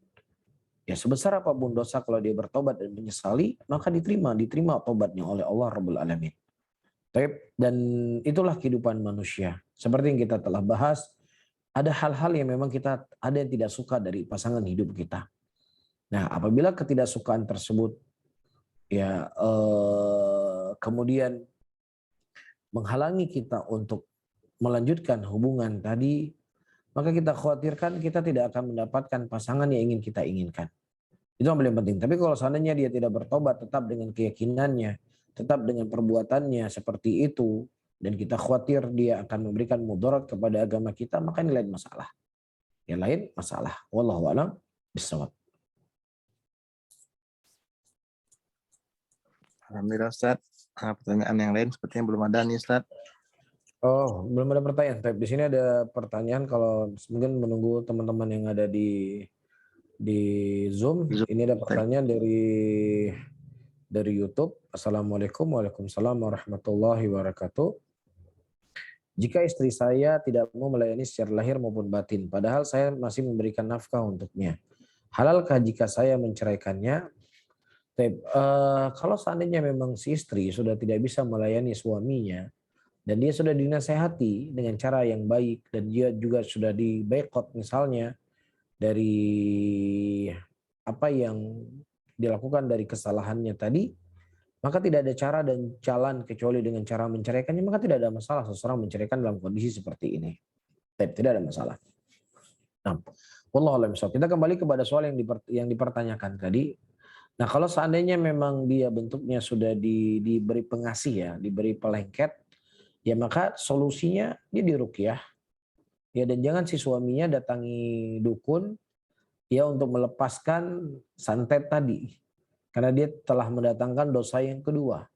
Ya, sebesar apapun dosa, kalau dia bertobat dan menyesali, maka diterima tobatnya oleh Allah Rabbul Alamin. Dan itulah kehidupan manusia. Seperti yang kita telah bahas, ada hal-hal yang memang kita ada yang tidak suka dari pasangan hidup kita. Nah, apabila ketidaksukaan tersebut ya kemudian menghalangi kita untuk melanjutkan hubungan tadi, maka kita khawatirkan kita tidak akan mendapatkan pasangan yang ingin kita inginkan. Itu yang paling penting. Tapi kalau seandainya dia tidak bertobat, tetap dengan keyakinannya, tetap dengan perbuatannya seperti itu, dan kita khawatir dia akan memberikan mudarat kepada agama kita, maka ini lain masalah. Yang lain masalah. Wallahu a'lam bishawab. Alhamdulillah Ustaz. Pertanyaan yang lain sepertinya belum ada nih Ustaz. Oh, belum ada pertanyaan. Tapi di sini ada pertanyaan, kalau mungkin menunggu teman-teman yang ada di Zoom. Ini ada pertanyaan dari YouTube. Assalamualaikum Waalaikumsalam warahmatullahi wabarakatuh. Jika istri saya tidak mau melayani secara lahir maupun batin, padahal saya masih memberikan nafkah untuknya, halalkah jika saya menceraikannya? Kalau seandainya memang si istri sudah tidak bisa melayani suaminya, dan dia sudah dinasehati dengan cara yang baik, dan dia juga sudah diboikot misalnya dari apa yang dilakukan dari kesalahannya tadi, maka tidak ada cara dan jalan kecuali dengan cara menceraikannya, maka tidak ada masalah seseorang menceraikan dalam kondisi seperti ini. Tidak ada masalah. Nah, wallahu a'lam bishawab. Kita kembali kepada soal yang dipertanyakan tadi. Nah, kalau seandainya memang dia bentuknya sudah diberi pengasih, ya, diberi pelengket, ya maka solusinya dia diruqyah. Ya, dan jangan si suaminya datangi dukun ya untuk melepaskan santet tadi. Karena dia telah mendatangkan dosa yang kedua.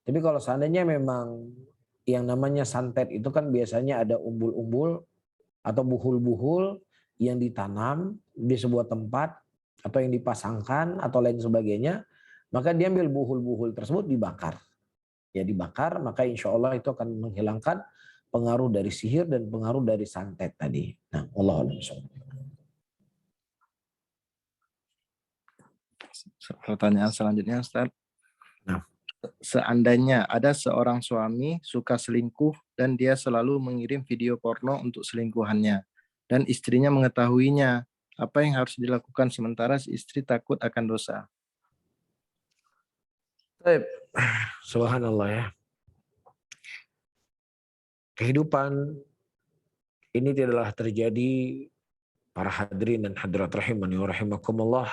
Tapi kalau seandainya memang yang namanya santet itu kan biasanya ada umbul-umbul atau buhul-buhul yang ditanam di sebuah tempat atau yang dipasangkan atau lain sebagainya, maka diambil buhul-buhul tersebut dibakar. Ya, dibakar, maka insya Allah itu akan menghilangkan pengaruh dari sihir dan pengaruh dari santet tadi. Nah, Allahu a'lam. Pertanyaan selanjutnya Ustaz. Nah. Seandainya ada seorang suami suka selingkuh dan dia selalu mengirim video porno untuk selingkuhannya dan istrinya mengetahuinya, apa yang harus dilakukan sementara si istri takut akan dosa? Subhanallah, ya. Kehidupan ini tidaklah terjadi, para hadirin dan hadirat rahimani wa rahimakumullah,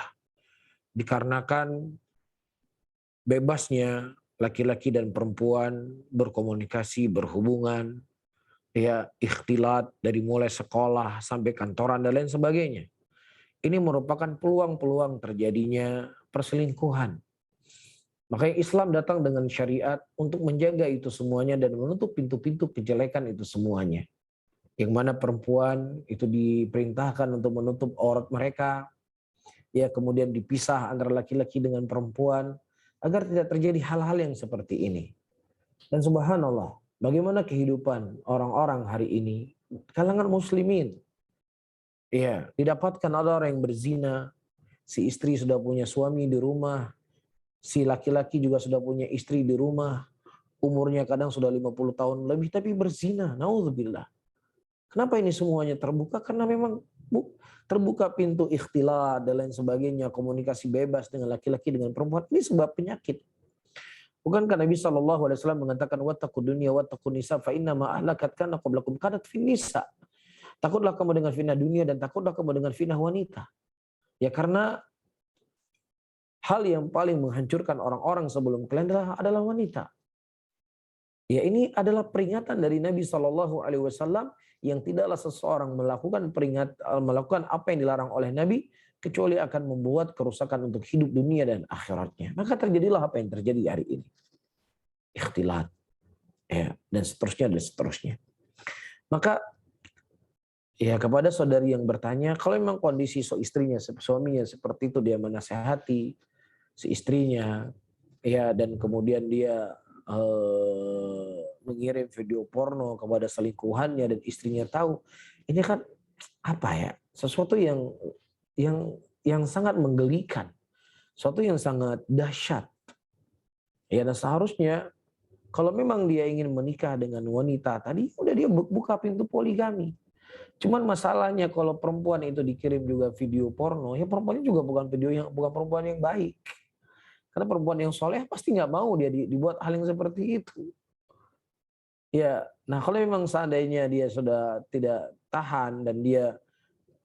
dikarenakan bebasnya laki-laki dan perempuan berkomunikasi, berhubungan, ya ikhtilat dari mulai sekolah sampai kantoran dan lain sebagainya. Ini merupakan peluang-peluang terjadinya perselingkuhan. Makanya Islam datang dengan syariat untuk menjaga itu semuanya dan menutup pintu-pintu kejelekan itu semuanya. Yang mana perempuan itu diperintahkan untuk menutup aurat mereka, ya kemudian dipisah antara laki-laki dengan perempuan agar tidak terjadi hal-hal yang seperti ini. Dan subhanallah, bagaimana kehidupan orang-orang hari ini, kalangan muslimin. Ya, didapatkan ada orang yang berzina, si istri sudah punya suami di rumah, si laki-laki juga sudah punya istri di rumah, umurnya kadang sudah 50 tahun lebih tapi berzina. Nauzubillah. Kenapa ini semuanya terbuka? Karena memang terbuka pintu ikhtilat dan lain sebagainya, komunikasi bebas dengan laki-laki dengan perempuan. Ini sebab penyakit. Bukankah Nabi SAW mengatakan wattaqud dunya wattaqun nisa fa inna ma ahlakat kana qablakum kanat fin nisa. Takutlah kamu dengan fitnah dunia dan takutlah kamu dengan fitnah wanita. Ya karena hal yang paling menghancurkan orang-orang sebelum kalian adalah wanita. Ya ini adalah peringatan dari Nabi SAW yang tidaklah seseorang melakukan apa yang dilarang oleh Nabi kecuali akan membuat kerusakan untuk hidup dunia dan akhiratnya. Maka terjadilah apa yang terjadi hari ini. Ikhtilat. Ya, dan seterusnya. Maka ya kepada saudari yang bertanya, kalau memang kondisi suaminya seperti itu, dia menasehati si istrinya, ya dan kemudian dia mengirim video porno kepada selingkuhannya dan istrinya tahu, ini kan apa ya, sesuatu yang sangat menggelikan, sesuatu yang sangat dahsyat. Ya dan seharusnya kalau memang dia ingin menikah dengan wanita tadi, udah dia buka pintu poligami. Cuman masalahnya kalau perempuan itu dikirim juga video porno, ya perempuannya juga bukan perempuan yang baik. Karena perempuan yang soleh pasti nggak mau dia dibuat hal yang seperti itu. Ya, nah kalau memang seandainya dia sudah tidak tahan dan dia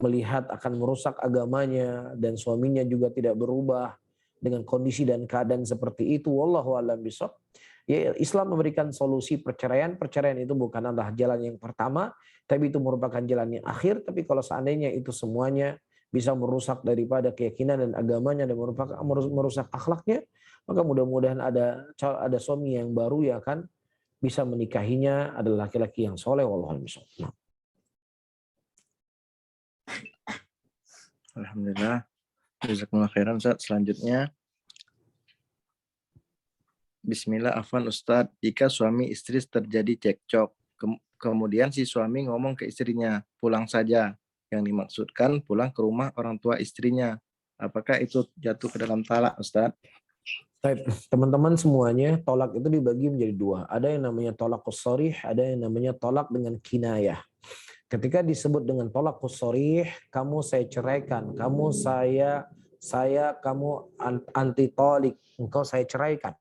melihat akan merusak agamanya dan suaminya juga tidak berubah dengan kondisi dan keadaan seperti itu, wallahu a'lam bishawab. Ya, Islam memberikan solusi perceraian. Perceraian itu bukanlah jalan yang pertama, tapi itu merupakan jalan yang akhir. Tapi kalau seandainya itu semuanya bisa merusak daripada keyakinan dan agamanya dan merusak akhlaknya, maka mudah-mudahan ada suami yang baru yang akan bisa menikahinya adalah laki-laki yang soleh. Wallahu a'lam. Alhamdulillah. Jazakumullah khairan Ustaz. Selanjutnya, Bismillah, afwan Ustadz, jika suami istri terjadi cekcok, kemudian si suami ngomong ke istrinya, pulang saja. Yang dimaksudkan pulang ke rumah orang tua istrinya. Apakah itu jatuh ke dalam talak, Ustadz? Baik, teman-teman semuanya, tolak itu dibagi menjadi dua. Ada yang namanya tolak qusarih, ada yang namanya tolak dengan kinayah. Ketika disebut dengan tolak qusarih, kamu saya ceraikan, kamu kamu anti tolik, engkau saya ceraikan.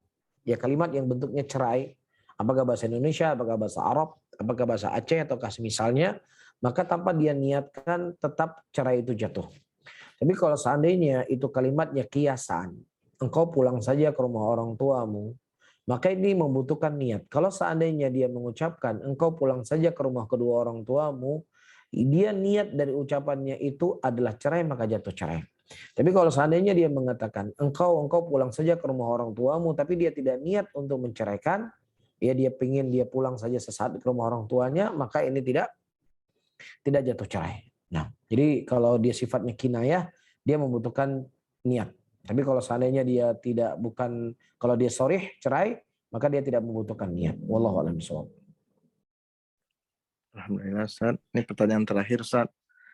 Ya kalimat yang bentuknya cerai, apakah bahasa Indonesia, apakah bahasa Arab, apakah bahasa Aceh ataukah misalnya, maka tanpa dia niatkan tetap cerai itu jatuh. Tapi kalau seandainya itu kalimatnya kiasan, engkau pulang saja ke rumah orang tuamu, maka ini membutuhkan niat. Kalau seandainya dia mengucapkan engkau pulang saja ke rumah kedua orang tuamu, dia niat dari ucapannya itu adalah cerai, maka jatuh cerai. Tapi kalau seandainya dia mengatakan engkau pulang saja ke rumah orang tuamu, tapi dia tidak niat untuk menceraikan, ya dia pingin dia pulang saja sesaat ke rumah orang tuanya, maka ini tidak jatuh cerai. Nah, jadi kalau dia sifatnya kinayah, dia membutuhkan niat. Tapi kalau seandainya dia kalau dia sorih, cerai, maka dia tidak membutuhkan niat. Wallahu a'lam bishawab. Alhamdulillah Ustaz. Ini pertanyaan terakhir Ustaz.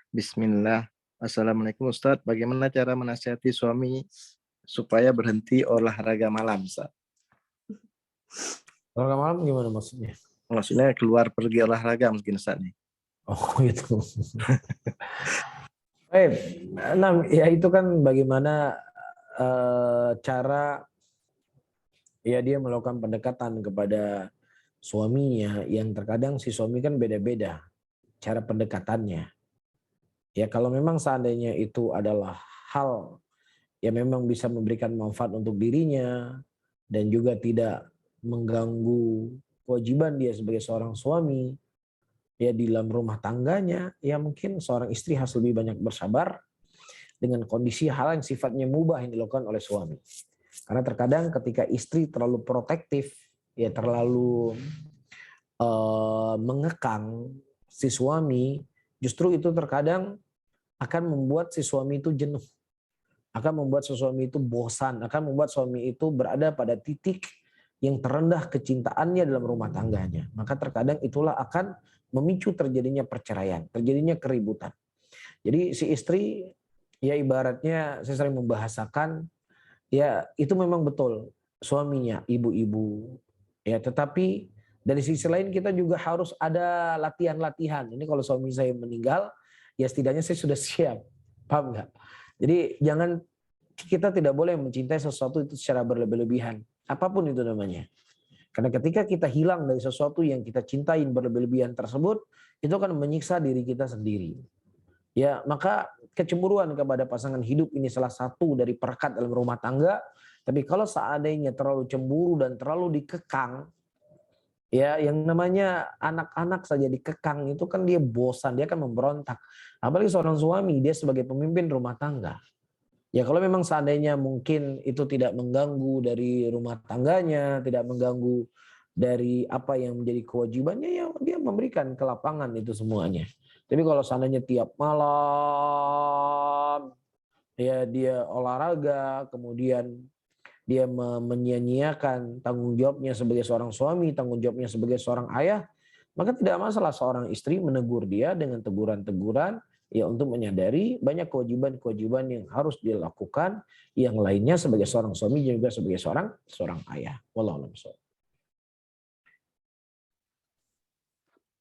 Bismillah. Assalamualaikum Ustaz. Bagaimana cara menasihati suami supaya berhenti olahraga malam Ustaz? Olahraga malam gimana maksudnya? Maksudnya keluar pergi olahraga mungkin Ustaz nih. Oh itu. Nah, ya itu kan bagaimana cara ya dia melakukan pendekatan kepada suaminya yang terkadang si suami kan beda-beda cara pendekatannya. Ya kalau memang seandainya itu adalah hal yang memang bisa memberikan manfaat untuk dirinya dan juga tidak mengganggu kewajiban dia sebagai seorang suami, ya di dalam rumah tangganya, ya mungkin seorang istri harus lebih banyak bersabar dengan kondisi hal yang sifatnya mubah yang dilakukan oleh suami. Karena terkadang ketika istri terlalu protektif, ya terlalu mengekang si suami, justru itu terkadang akan membuat si suami itu jenuh, akan membuat si suami itu bosan, akan membuat suami itu berada pada titik yang terendah kecintaannya dalam rumah tangganya. Maka terkadang itulah akan memicu terjadinya perceraian, terjadinya keributan. Jadi si istri, ya ibaratnya saya sering membahasakan, ya itu memang betul suaminya ibu-ibu, ya tetapi dari sisi lain kita juga harus ada latihan-latihan. Ini kalau suami saya meninggal, ya setidaknya saya sudah siap, paham nggak? Jadi jangan, kita tidak boleh mencintai sesuatu itu secara berlebih-lebihan, apapun itu namanya. Karena ketika kita hilang dari sesuatu yang kita cintai berlebih-lebihan tersebut, itu akan menyiksa diri kita sendiri. Ya, maka kecemburuan kepada pasangan hidup ini salah satu dari perekat dalam rumah tangga. Tapi kalau seandainya terlalu cemburu dan terlalu dikekang, ya yang namanya anak-anak saja dikekang itu kan dia bosan, dia akan memberontak. Apalagi seorang suami, dia sebagai pemimpin rumah tangga. Ya kalau memang seandainya mungkin itu tidak mengganggu dari rumah tangganya, tidak mengganggu dari apa yang menjadi kewajibannya, ya dia memberikan ke lapangan itu semuanya. Tapi kalau seandainya tiap malam ya dia olahraga, kemudian dia menyia-nyiakan tanggung jawabnya sebagai seorang suami, tanggung jawabnya sebagai seorang ayah, maka tidak masalah seorang istri menegur dia dengan teguran-teguran, ya untuk menyadari banyak kewajiban-kewajiban yang harus dilakukan, yang lainnya sebagai seorang suami juga sebagai seorang ayah. Wallahu a'lam bishawab.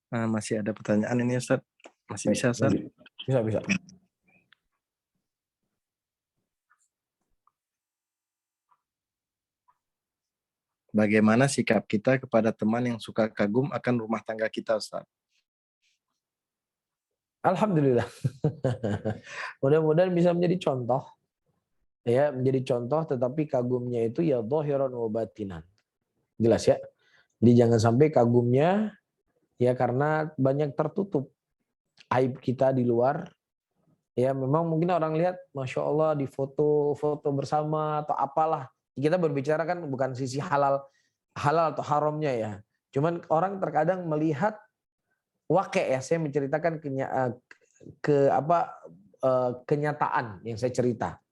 Masih ada pertanyaan ini Ustaz? Masih bisa Ustaz? Bisa. Bagaimana sikap kita kepada teman yang suka kagum akan rumah tangga kita Ustaz? Alhamdulillah. Mudah-mudahan bisa menjadi contoh. Ya, menjadi contoh, tetapi kagumnya itu ya dhahiran wa batinan. Jelas ya? Jadi jangan sampai kagumnya ya karena banyak tertutup aib kita di luar. Ya memang mungkin orang lihat, Masya Allah di foto-foto bersama atau apalah. Kita berbicara kan bukan sisi halal atau haramnya ya. Cuman orang terkadang melihat wake ya, saya menceritakan kenyataan yang saya cerita.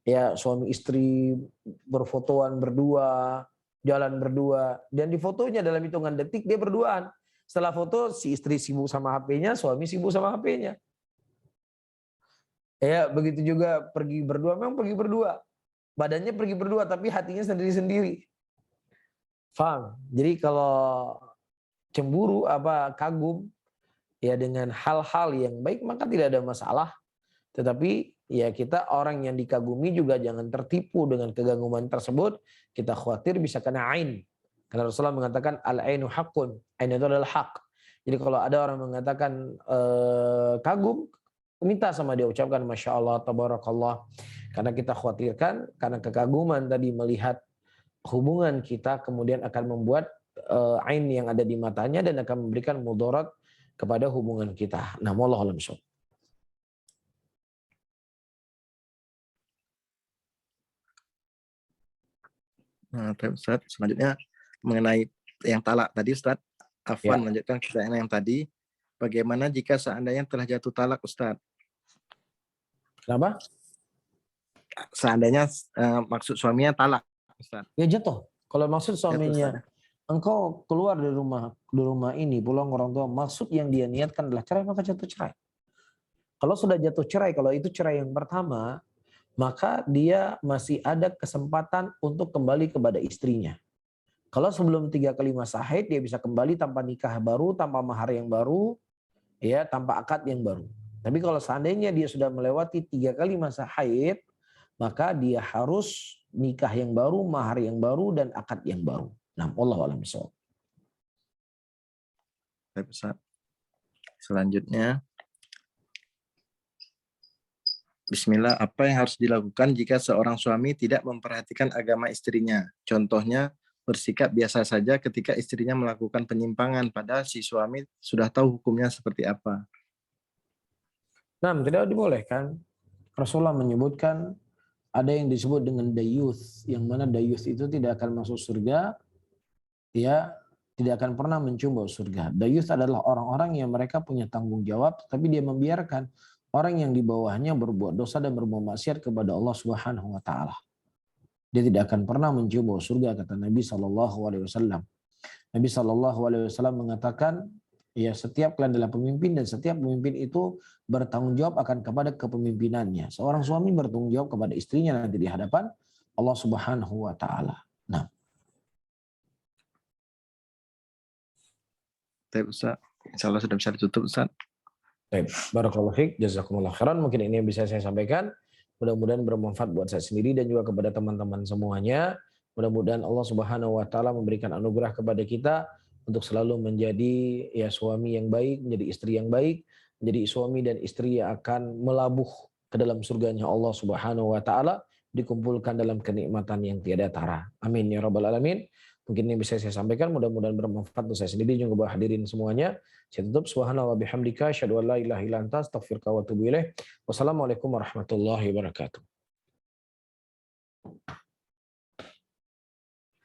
Ya suami istri berfotoan berdua, jalan berdua, dan di fotonya dalam hitungan detik dia berduaan. Setelah foto si istri sibuk sama HP-nya, suami sibuk sama HP-nya. Ya begitu juga pergi berdua, memang pergi berdua. Badannya pergi berdua tapi hatinya sendiri-sendiri. Paham? Jadi kalau cemburu kagum ya dengan hal-hal yang baik maka tidak ada masalah. Tetapi ya kita orang yang dikagumi juga jangan tertipu dengan kegaguman tersebut. Kita khawatir bisa kena ain. Karena Rasulullah mengatakan al-ainu haqqun. Ain itu adalah hak. Jadi kalau ada orang mengatakan kagum, minta sama dia, ucapkan Masya Allah, Tabarakallah. Karena kita khawatirkan, karena kekaguman tadi melihat hubungan kita kemudian akan membuat ain yang ada di matanya dan akan memberikan mudarat kepada hubungan kita. Nah, wallahu a'lam bishawab. Nah, Ustaz, selanjutnya mengenai yang talak tadi Ustaz, Afwan Ya. melanjutkan pertanyaan yang tadi, bagaimana jika seandainya telah jatuh talak Ustaz? Kenapa? Seandainya maksud suaminya talak Ustaz. Ya jatuh. Kalau maksud suaminya, Jatuh, engkau keluar dari rumah ini, pulang orang tua, maksud yang dia niatkan adalah cerai, maka jatuh cerai. Kalau sudah jatuh cerai, kalau itu cerai yang pertama, maka dia masih ada kesempatan untuk kembali kepada istrinya. Kalau sebelum 3 kali masa haid, dia bisa kembali tanpa nikah baru, tanpa mahar yang baru, ya tanpa akad yang baru. Tapi kalau seandainya dia sudah melewati 3 kali masa haid, maka dia harus nikah yang baru, mahar yang baru, dan akad yang baru. Nah, wallahu a'lam bishawab. Ustaz. Selanjutnya, Bismillah, apa yang harus dilakukan jika seorang suami tidak memperhatikan agama istrinya? Contohnya, bersikap biasa saja ketika istrinya melakukan penyimpangan, padahal si suami sudah tahu hukumnya seperti apa. Nah, tidak dibolehkan. Rasulullah menyebutkan ada yang disebut dengan dayuth, yang mana dayuth itu tidak akan masuk surga, ya tidak akan pernah mencium bau surga. Dayuth adalah orang-orang yang mereka punya tanggung jawab, tapi dia membiarkan orang yang di bawahnya berbuat dosa dan berbuat maksiat kepada Allah Subhanahu wa taala. Dia tidak akan pernah mencium bau surga, kata Nabi Shallallahu alaihi wasallam. Nabi Shallallahu alaihi wasallam mengatakan, ya setiap kalian adalah pemimpin dan setiap pemimpin itu bertanggung jawab akan kepada kepemimpinannya. Seorang suami bertanggung jawab kepada istrinya nanti di hadapan Allah Subhanahu wa taala. Nah, Baik Ustaz, insya Allah sudah bisa ditutup Ustaz. baik. Barakallahu fiik, jazakumullah khairan. Mungkin ini yang bisa saya sampaikan. Mudah-mudahan bermanfaat buat saya sendiri dan juga kepada teman-teman semuanya. Mudah-mudahan Allah Subhanahu wa taala memberikan anugerah kepada kita untuk selalu menjadi ya suami yang baik, menjadi istri yang baik, menjadi suami dan istri yang akan melabuh ke dalam surganya Allah Subhanahu wa taala, dikumpulkan dalam kenikmatan yang tiada tara. Amin ya rabbal alamin. Mungkin ini bisa saya sampaikan, mudah-mudahan bermanfaat untuk saya sendiri juga buat hadirin semuanya. Saya tutup, subhanallah bihamdika, asyhadu an la ilaha illa anta, astaghfiruka wa atubu ilaih. Wassalamualaikum warahmatullahi wabarakatuh.